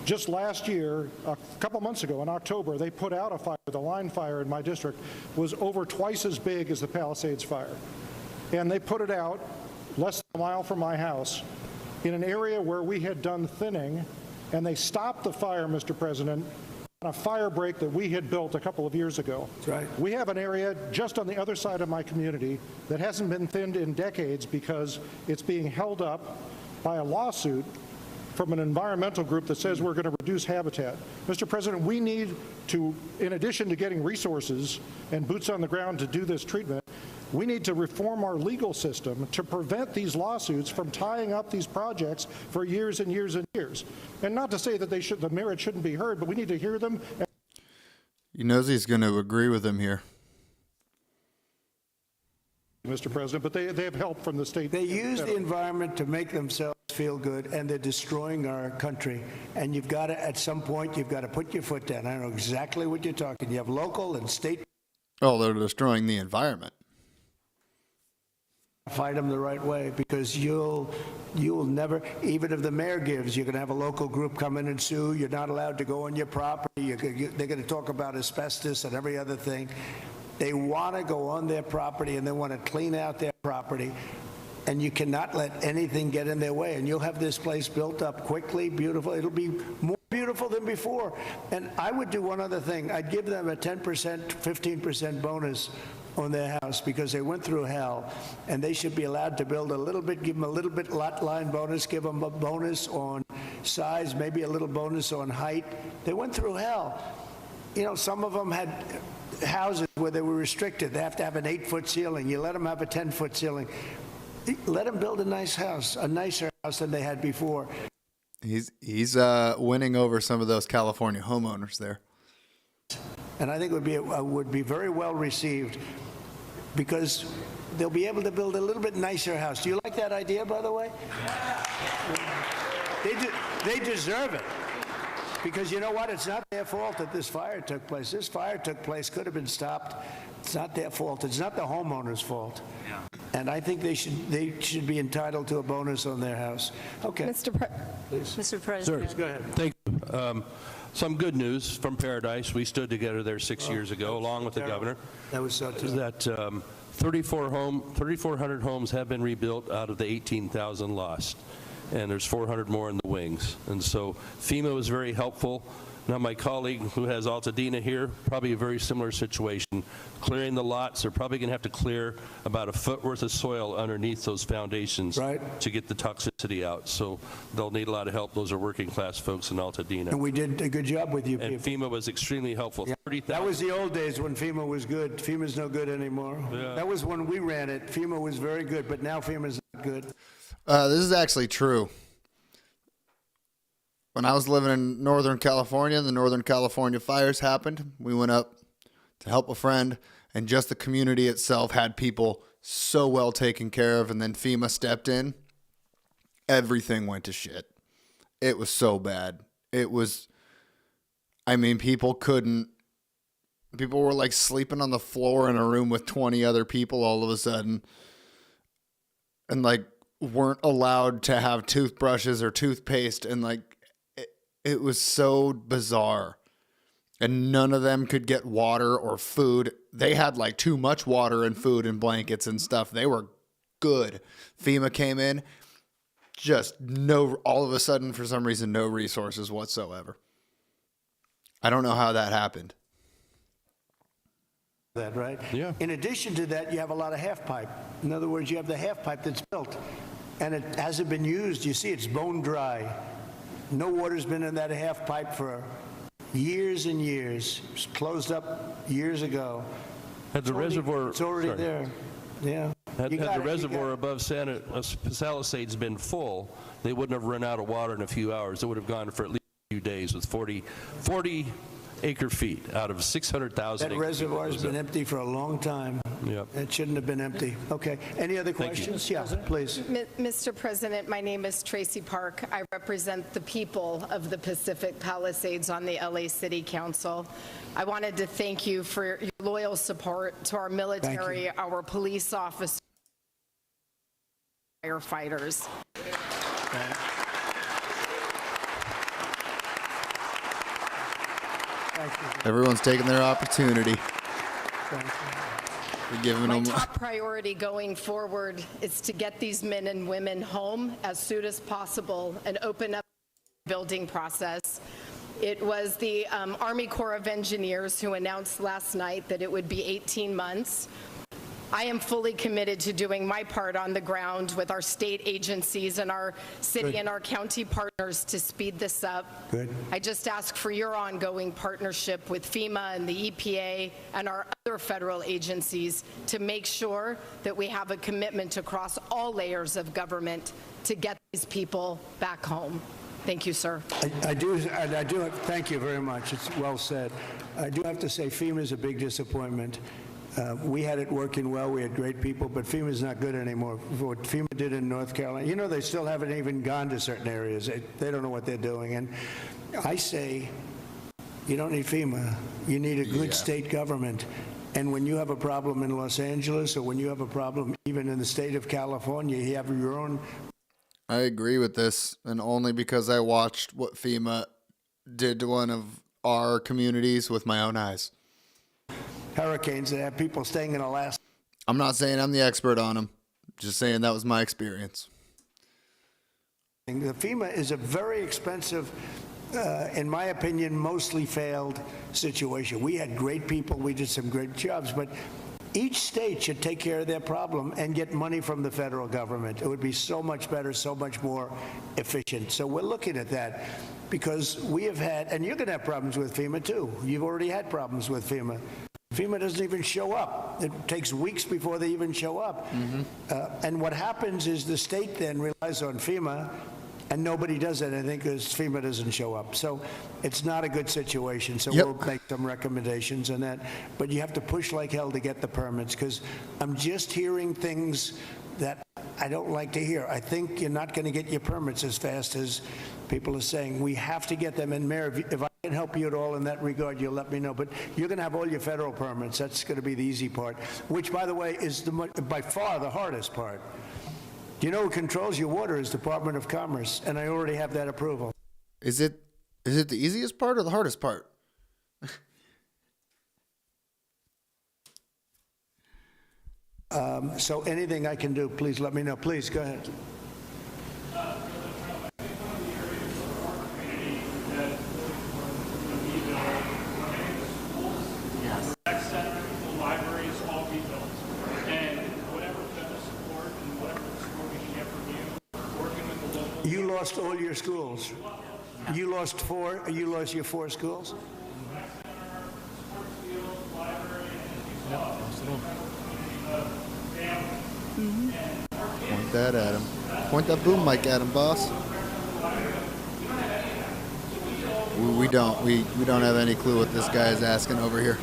Just last year, a couple months ago in October, they put out a fire. The line fire in my district was over twice as big as the Palisades fire. And they put it out less than a mile from my house in an area where we had done thinning, and they stopped the fire, Mr. President, on a fire break that we had built a couple of years ago. That's right. We have an area just on the other side of my community that hasn't been thinned in decades because it's being held up by a lawsuit from an environmental group that says we're going to reduce habitat. Mr. President, we need to, in addition to getting resources and boots on the ground to do this treatment, we need to reform our legal system to prevent these lawsuits from tying up these projects for years and years and years. And not to say that the merit shouldn't be heard, but we need to hear them. He knows he's going to agree with him here. Mr. President, but they have help from the state. They use the environment to make themselves feel good, and they're destroying our country. And you've got to, at some point, you've got to put your foot down. I know exactly what you're talking. You have local and state. Oh, they're destroying the environment. Fight them the right way, because you'll never, even if the mayor gives, you're going to have a local group come in and sue. You're not allowed to go on your property. They're going to talk about asbestos and every other thing. They want to go on their property and they want to clean out their property. And you cannot let anything get in their way. And you'll have this place built up quickly, beautiful. It'll be more beautiful than before. And I would do one other thing. I'd give them a 10%, 15% bonus on their house because they went through hell. And they should be allowed to build a little bit, give them a little bit lot line bonus, give them a bonus on size, maybe a little bonus on height. They went through hell. You know, some of them had houses where they were restricted. They have to have an 8-foot ceiling. You let them have a 10-foot ceiling. Let them build a nice house, a nicer house than they had before. He's winning over some of those California homeowners there. And I think it would be very well received because they'll be able to build a little bit nicer house. Do you like that idea, by the way? They deserve it. Because you know what? It's not their fault that this fire took place. This fire took place, could have been stopped. It's not their fault. It's not the homeowner's fault. Yeah. And I think they should be entitled to a bonus on their house. Okay. Mr. President. Sir, Please go ahead. thank you. Some good news from Paradise. We stood together there 6 years ago, along with the governor. That was so terrible. That 3,400 homes have been rebuilt out of the 18,000 lost. And there's 400 more in the wings. And so FEMA was very helpful. Now my colleague who has Altadena here, probably a very similar situation. Clearing the lots, they're probably going to have to clear about a foot worth of soil underneath those foundations to get the toxicity out. So they'll need a lot of help. Those are working class folks in Altadena. And we did a good job with you and people. FEMA was extremely helpful. Yeah. That was the old days when FEMA was good. FEMA's no good anymore. Yeah. That was when we ran it. FEMA was very good, but now FEMA's not good. This is actually true. When I was living in Northern California, the Northern California fires happened. We went up to help a friend, and just the community itself had people so well taken care of, and then FEMA stepped in. Everything went to shit. It was so bad. It was, I mean, people were like sleeping on the floor in a room with 20 other people all of a sudden, and like weren't allowed to have toothbrushes or toothpaste, and like it was so bizarre. And none of them could get water or food. They had like too much water and food and blankets and stuff. They were good. FEMA came in, just all of a sudden, for some reason, no resources whatsoever. I don't know how that happened. That, right? Yeah. In addition to that, you have a lot of half pipe. In other words, you have the half pipe that's built, and it hasn't been used. You see, it's bone dry. No water's been in that half pipe for years and years. It was closed up years ago. Had the reservoir, it's already there. Yeah. Had the reservoir above Palisades been full, they wouldn't have run out of water in a few hours. It would have gone for at least a few days with 40 acre feet out of 600,000 That reservoir has been empty for a long time. Yep. It shouldn't have been empty. Okay. Any other questions? Yeah, please. Mr. President, my name is Tracy Park. I represent the people of the Pacific Palisades on the LA City Council. I wanted to thank you for your loyal support to our military, our police officers, firefighters. Everyone's taking their opportunity. We're giving My them. top priority going forward is to get these men and women home as soon as possible and open up the building process. It was the Army Corps of Engineers who announced last night that it would be 18 months. I am fully committed to doing my part on the ground with our state agencies and our city and our county partners to speed this up. Good. I just ask for your ongoing partnership with FEMA and the EPA and our other federal agencies to make sure that we have a commitment across all layers of government to get these people back home. Thank you, sir. I do. Thank you very much. It's well said. I do have to say FEMA is a big disappointment. We had it working well. We had great people, but FEMA's not good anymore. What FEMA did in North Carolina, you know, they still haven't even gone to certain areas. They don't know what they're doing. And I say, you don't need FEMA. You need a good state government. And when you have a problem in Los Angeles, or when you have a problem even in the state of California, you have your own. I agree with this, and only because I watched what FEMA did to one of our communities with my own eyes. hurricanes that have people staying in Alaska. I'm not saying I'm the expert on them. Just saying that was my experience. The FEMA is a very expensive, in my opinion, mostly failed situation. We had great people. We did some great jobs, but each state should take care of their problem and get money from the federal government. It would be so much better, so much more efficient. So we're looking at that because we have had, and you're going to have problems with FEMA too. You've already had problems with FEMA. FEMA doesn't even show up. It takes weeks before they even show up. And what happens is the state then relies on FEMA, and nobody does anything because FEMA doesn't show up. So it's not a good situation. So we'll make some recommendations on that. But you have to push like hell to get the permits because I'm just hearing things that I don't like to hear. I think you're not going to get your permits as fast as people are saying. We have to get them. And Mayor, if I can help you at all in that regard, you'll let me know. But you're going to have all your federal permits. That's going to be the easy part, which, by the way, is by far the hardest part. You know who controls your water is Department of Commerce, and I already have that approval. Is it the easiest part or the hardest part? So anything I can do, please let me know. Please, go ahead. Libraries all rebuilt, and whatever federal support and whatever support we can get from you, working with the local. You lost all your schools. You lost four. You lost your 4 schools. Point that at him. Point that boom mic at him, boss. We don't have any clue what this guy is asking over here.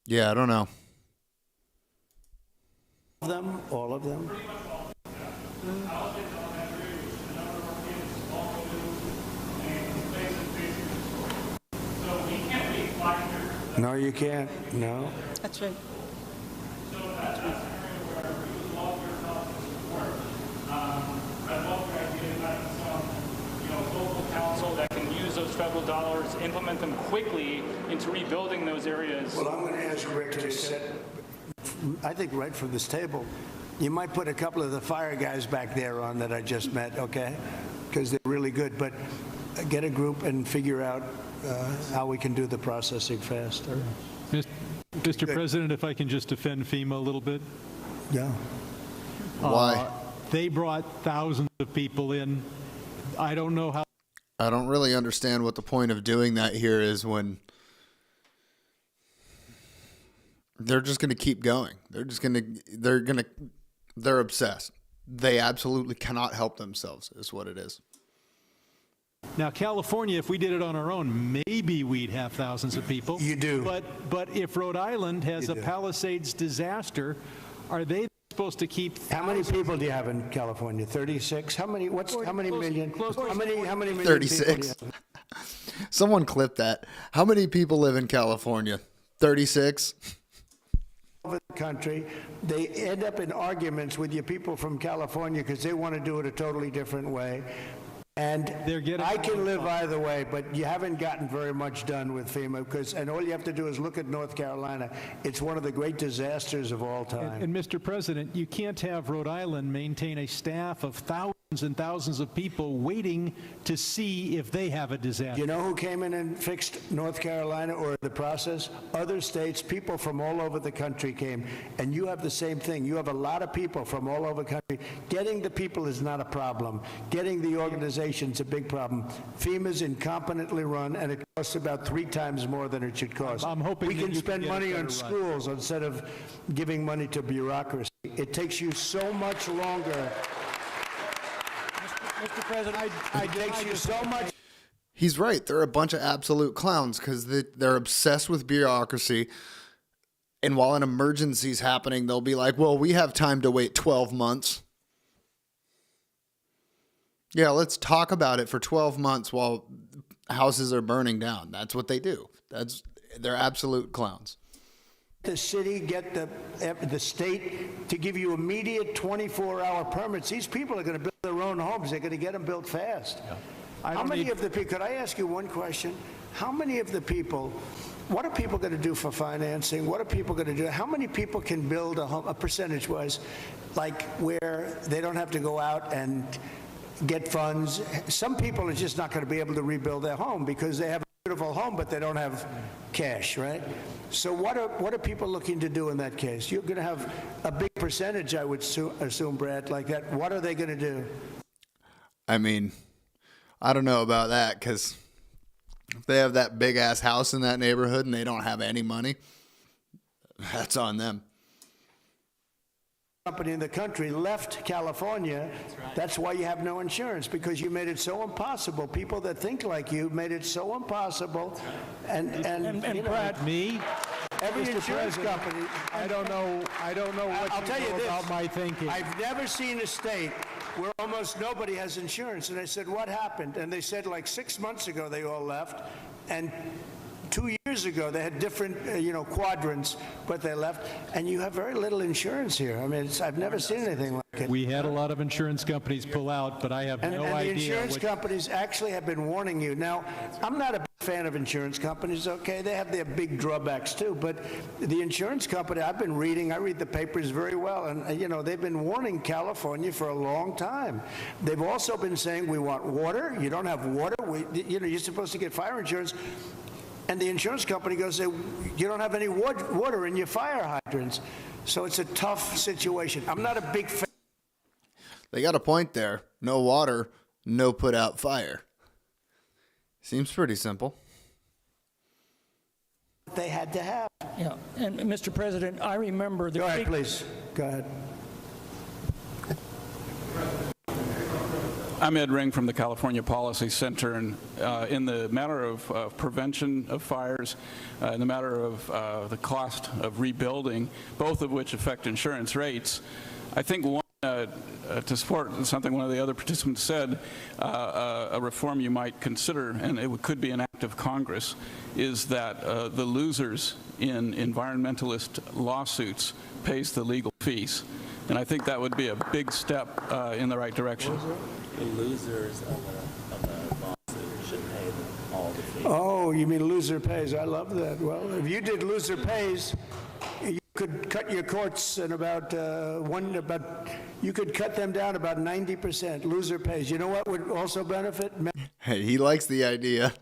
Yeah, I don't know. All of them. No, you can't. No. That's right. Local council that can use those federal dollars, implement them quickly into rebuilding those areas. Well, I'm going to ask Rick to set, I think right from this table, you might put a couple of the fire guys back there on that I just met, okay? Because they're really good. But get a group and figure out how we can do the processing faster. Mr. President, if I can just defend FEMA a little bit. Yeah. Why? They brought thousands of people in. I don't know how. I don't really understand what the point of doing that here is when they're just going to keep going. They're obsessed. They absolutely cannot help themselves is what it is. Now, California, if we did it on our own, maybe we'd have thousands of people. You do. But if Rhode Island has a Palisades disaster, are they supposed to keep How many people do you have in California? 36? How many million? How many million 36. people do you have? Someone clip that. How many people live in California? 36. Over the country, they end up in arguments with your people from California because they want to do it a totally different way. And I can live either way, but you haven't gotten very much done with FEMA and all you have to do is look at North Carolina. It's one of the great disasters of all time. And Mr. President, you can't have Rhode Island maintain a staff of thousands and thousands of people waiting to see if they have a disaster. You know who came in and fixed North Carolina or the process? Other states, people from all over the country came. And you have the same thing. You have a lot of people from all over the country. Getting the people is not a problem. Getting the organization's a big problem. FEMA's incompetently run, and it costs about 3 times more than it should cost. I'm hoping we can spend money on schools instead of giving money to bureaucracy. It takes you so much longer. Mr. President, it takes you so much. He's right. They're a bunch of absolute clowns because they're obsessed with bureaucracy. And while an emergency's happening, they'll be like, well, we have time to wait 12 months. Yeah, let's talk about it for 12 months while houses are burning down. That's what they do. They're absolute clowns. The city, get the state to give you immediate 24-hour permits. These people are going to build their own homes. They're going to get them built fast. Yeah. How many of the people, could I ask you one question? How many of the people, what are people going to do for financing? What are people going to do? How many people can build a home, percentage-wise, like where they don't have to go out and get funds? Some people are just not going to be able to rebuild their home because they have a beautiful home, but they don't have cash, right? So what are people looking to do in that case? You're going to have a big percentage, I would assume, Brad, like that. What are they going to do? I mean, I don't know about that, because if they have that big ass house in that neighborhood and they don't have any money, that's on them. Company in the country left California. That's why you have no insurance, because you made it so impossible. People that think like you made it so impossible. And you know, Brad, me, every Mr. insurance President, company. I don't know what I'll you tell you know this, about my thinking. I've never seen a state where almost nobody has insurance. And I said, what happened? And they said like 6 months ago they all left, and 2 years ago they had different quadrants, but they left. And you have very little insurance here. I mean, I've never seen anything like it. We had a lot of insurance companies pull out, but I have no and idea. The insurance companies actually have been warning you. Now, I'm not a big fan of insurance companies, okay? They have their big drawbacks too, but the insurance company, I read the papers very well, and they've been warning California for a long time. They've also been saying, we want water. You don't have water. You're supposed to get fire insurance. And the insurance company goes, you don't have any water in your fire hydrants. So it's a tough situation. I'm not a big fan. They got a point there. No water, no put out fire. Seems pretty simple. They had to have. Yeah, and Mr. President, I remember the. Go ahead, please. Go ahead. I'm Ed Ring from the California Policy Center, and in the matter of prevention of fires, in the matter of the cost of rebuilding, both of which affect insurance rates, I think one, to support something one of the other participants said, a reform you might consider, and it could be an act of Congress, is that the losers in environmentalist lawsuits pays the legal fees. And I think that would be a big step in the right direction. The losers of the lawsuit should pay all the fees. Oh, you mean loser pays? I love that. Well, if you did loser pays, you could cut your courts in you could cut them down about 90%. Loser pays. You know what would also benefit? Hey, he likes the idea.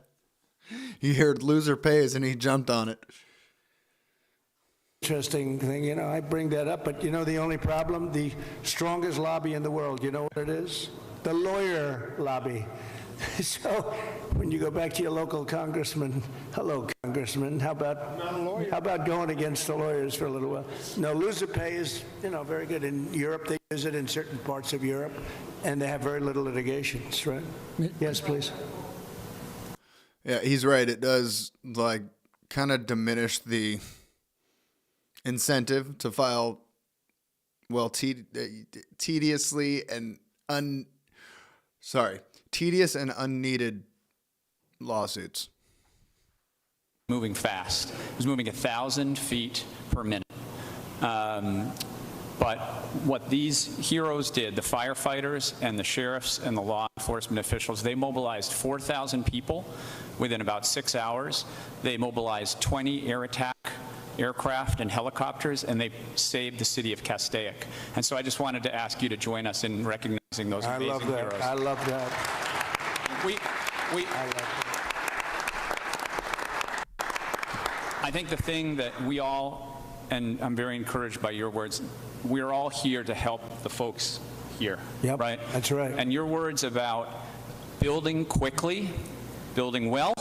He heard loser pays and he jumped on it. Interesting thing, I bring that up, but the only problem, the strongest lobby in the world, you know what it is? The lawyer lobby. So when you go back to your local congressman, hello, congressman, how about going against the lawyers for a little while? No, loser pay is, very good. In Europe, they use it in certain parts of Europe, and they have very little litigations, right? Yes, please. Yeah, he's right. It does, kind of diminish the incentive to file, tediously and tedious and unneeded lawsuits. Moving fast. It was moving 1,000 feet per minute. But what these heroes did, the firefighters and the sheriffs and the law enforcement officials, they mobilized 4,000 people within about 6 hours. They mobilized 20 air attack aircraft and helicopters, and they saved the city of Castaic. And so I just wanted to ask you to join us in recognizing those amazing heroes. I love that. I think the thing that we all, and I'm very encouraged by your words, we're all here to help the folks here. Yep, right? That's right. And your words about building quickly, building well,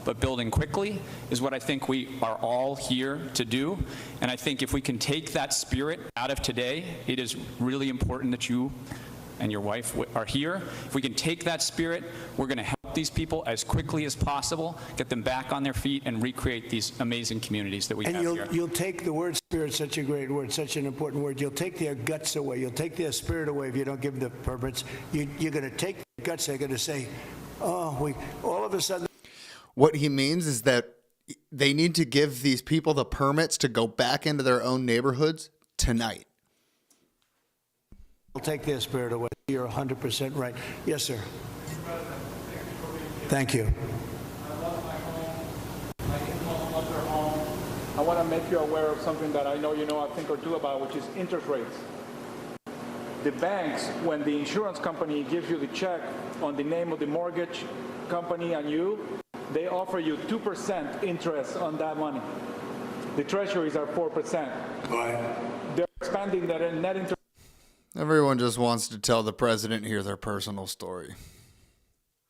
but building quickly is what I think we are all here to do. And I think if we can take that spirit out of today, it is really important that you and your wife are here. If we can take that spirit, we're going to help these people as quickly as possible, get them back on their feet, and recreate these amazing communities that we have here. And you'll take the word spirit, such a great word, such an important word. You'll take their guts away. You'll take their spirit away if you don't give them the permits. You're going to take their guts. They're going to say, all of a sudden. What he means is that they need to give these people the permits to go back into their own neighborhoods tonight. We'll take their spirit away. You're 100% right. Yes, sir. Thank you. I lost my home. My in-laws lost their home. I want to make you aware of something that I know you know a thing or two about, which is interest rates. The banks, when the insurance company gives you the check on the name of the mortgage company and you, they offer you 2% interest on that money. The treasuries are 4%. Right. They're expanding that net interest. Everyone just wants to tell the president here their personal story.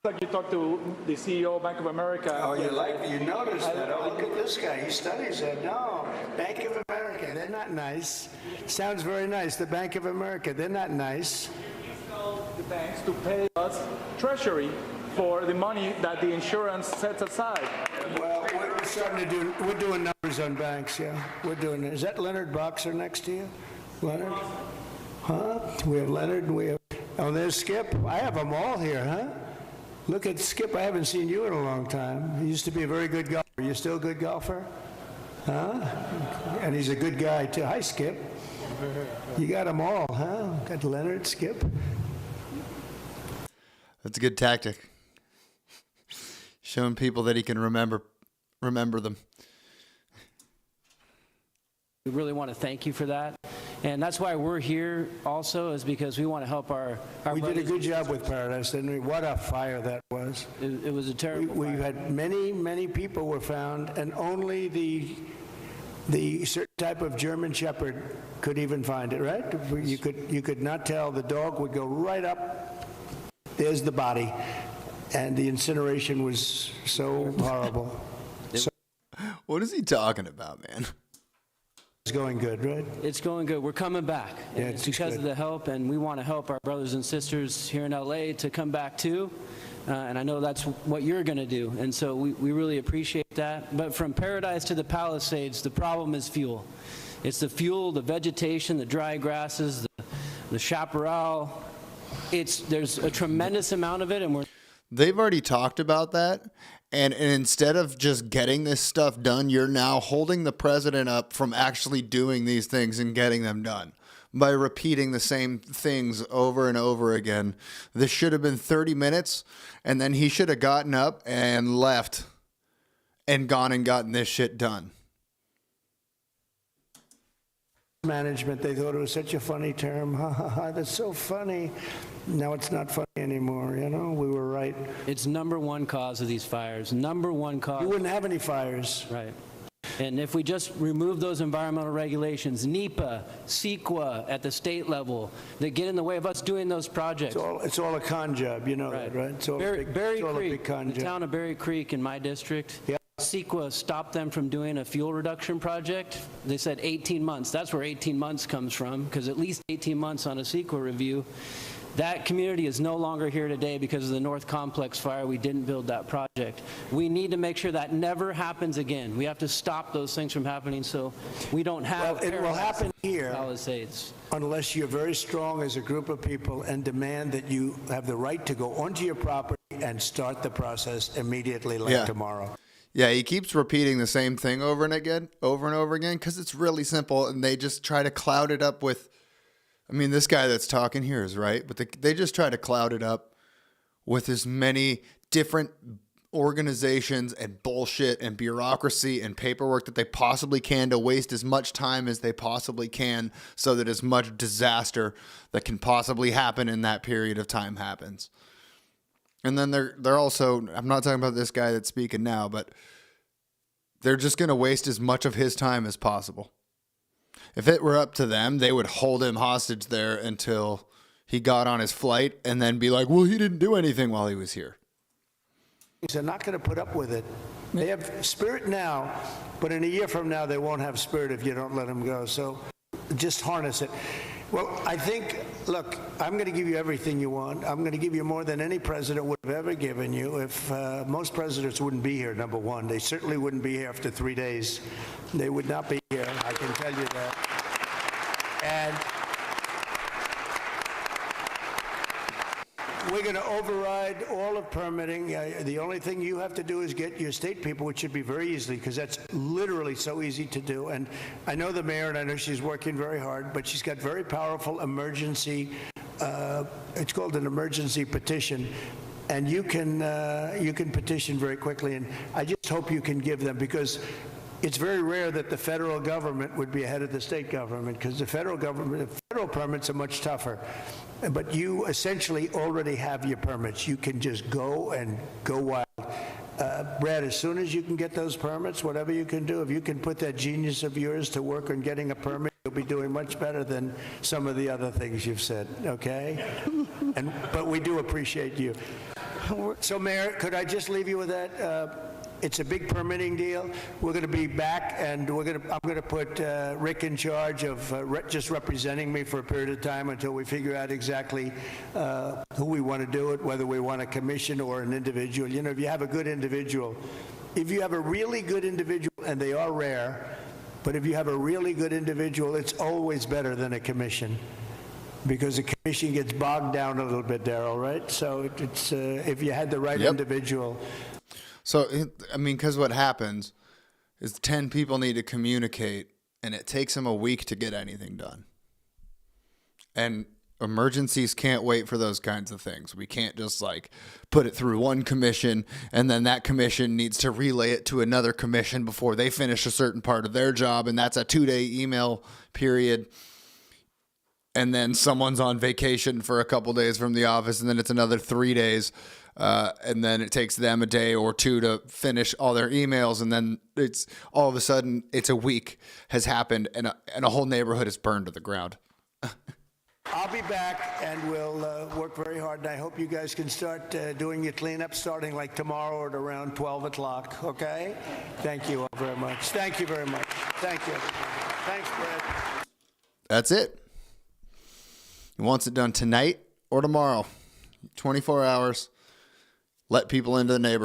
Like you talked to the CEO of Bank of America. Oh, you noticed that. Oh, look at this guy. He studies it. No, Bank of America, they're not nice. Sounds very nice. The Bank of America, they're not nice. Tell the banks to pay us treasury for the money that the insurance sets aside. Well, we're starting to do, we're doing numbers on banks, yeah. We're doing it. Is that Leonard Boxer next to you? Leonard? Huh? We have Leonard and we have, oh, there's Skip. I have them all here, huh? Look at Skip. I haven't seen you in a long time. He used to be a very good golfer. Are you still a good golfer? Huh? And he's a good guy, too. Hi, Skip. You got them all, huh? Got Leonard, Skip. That's a good tactic. Showing people that he can remember them. We really want to thank you for that. And that's why we're here also, is because we want to help our We did a brothers. good job with Paradise, didn't we? What a fire that was. It was a terrible We fire. had many people were found, and only the certain type of German Shepherd could even find it, right? You could not tell. The dog would go right up. There's the body. And the incineration was so horrible. What is he talking about, man? It's going good, right? It's going good. We're coming back. Yeah, it's it's because good. of the help, and we want to help our brothers and sisters here in LA to come back too. And I know that's what you're going to do. And so we really appreciate that. But from Paradise to the Palisades, the problem is fuel. It's the fuel, the vegetation, the dry grasses, the chaparral. There's a tremendous amount of it, and They've already talked about that. And instead of just getting this stuff done, you're now holding the president up from actually doing these things and getting them done by repeating the same things over and over again. This should have been 30 minutes, and then he should have gotten up and left and gone and gotten this shit done. Management, they thought it was such a funny term. Ha ha ha, that's so funny. Now it's not funny anymore, you know? We were right. it's number one cause of these fires. Number one cause. You wouldn't have any fires. Right. And if we just remove those environmental regulations, NEPA, CEQA at the state level, that get in the way of us doing those projects. It's all a con job, you know that, right? It's all, Berry it's all a Creek, big con the job. town of Berry Creek in my district, Yeah. CEQA stopped them from doing a fuel reduction project. They said 18 months. That's where 18 months comes from, because at least 18 months on a CEQA review. That community is no longer here today because of the North Complex fire. We didn't build that project. We need to make sure that never happens again. We have to stop those things from happening so we don't have Well, it will happen here Palisades. unless you're very strong as a group of people and demand that you have the right to go onto your property and start the process immediately, like Yeah. tomorrow. Yeah, he keeps repeating the same thing over and over again, because it's really simple, and they just try to cloud it up with, I mean, this guy that's talking here is right, but they just try to cloud it up with as many different organizations and bullshit and bureaucracy and paperwork that they possibly can to waste as much time as they possibly can so that as much disaster that can possibly happen in that period of time happens. And then they're also, I'm not talking about this guy that's speaking now, but they're just going to waste as much of his time as possible. If it were up to them, they would hold him hostage there until he got on his flight and then be like, well, he didn't do anything while he was here. They're not going to put up with it. They have spirit now, but in a year from now, they won't have spirit if you don't let them go. So just harness it. Well, I think, look, I'm going to give you everything you want. I'm going to give you more than any president would have ever given you. If most presidents wouldn't be here, number one. They certainly wouldn't be here after 3 days. They would not be here, I can tell you that. And we're going to override all of permitting. The only thing you have to do is get your state people, which should be very easily, because that's literally so easy to do. And I know the mayor, and I know she's working very hard, but she's got very powerful emergency, it's called an emergency petition. and you can petition very quickly, and I just hope you can give them, because it's very rare that the federal government would be ahead of the state government, because the federal permits are much tougher. But you essentially already have your permits. You can just go and go wild. Brad, as soon as you can get those permits, whatever you can do, if you can put that genius of yours to work on getting a permit, you'll be doing much better than some of the other things you've said, okay? But we do appreciate you. So, Mayor, could I just leave you with that? It's a big permitting deal. We're going to be back, and I'm going to put Rick in charge of just representing me for a period of time until we figure out exactly who we want to do it, whether we want a commission or an individual. You know, if you have a good individual, if you have a really good individual, and they are rare, but if you have a really good individual, it's always better than a commission, because a commission gets bogged down a little bit, Darrell, right? So it's if you had the right individual. So, I mean, because what happens is 10 people need to communicate, and it takes them a week to get anything done. And emergencies can't wait for those kinds of things. We can't just, like, put it through one commission, and then that commission needs to relay it to another commission before they finish a certain part of their job, and that's a 2-day email period. And then someone's on vacation for a couple days from the office, and then it's another 3 days. And then it takes them a day or two to finish all their emails, and then it's all of a sudden it's a week has happened, and a whole neighborhood is burned to the ground. I'll be back, and we'll work very hard, and I hope you guys can start doing your cleanup starting like tomorrow at around 12 o'clock, okay? Thank you all very much. Thank you very much. Thank you. Thanks, Brad. That's it. He wants it done tonight or tomorrow. 24 hours. Let people into the neighborhood.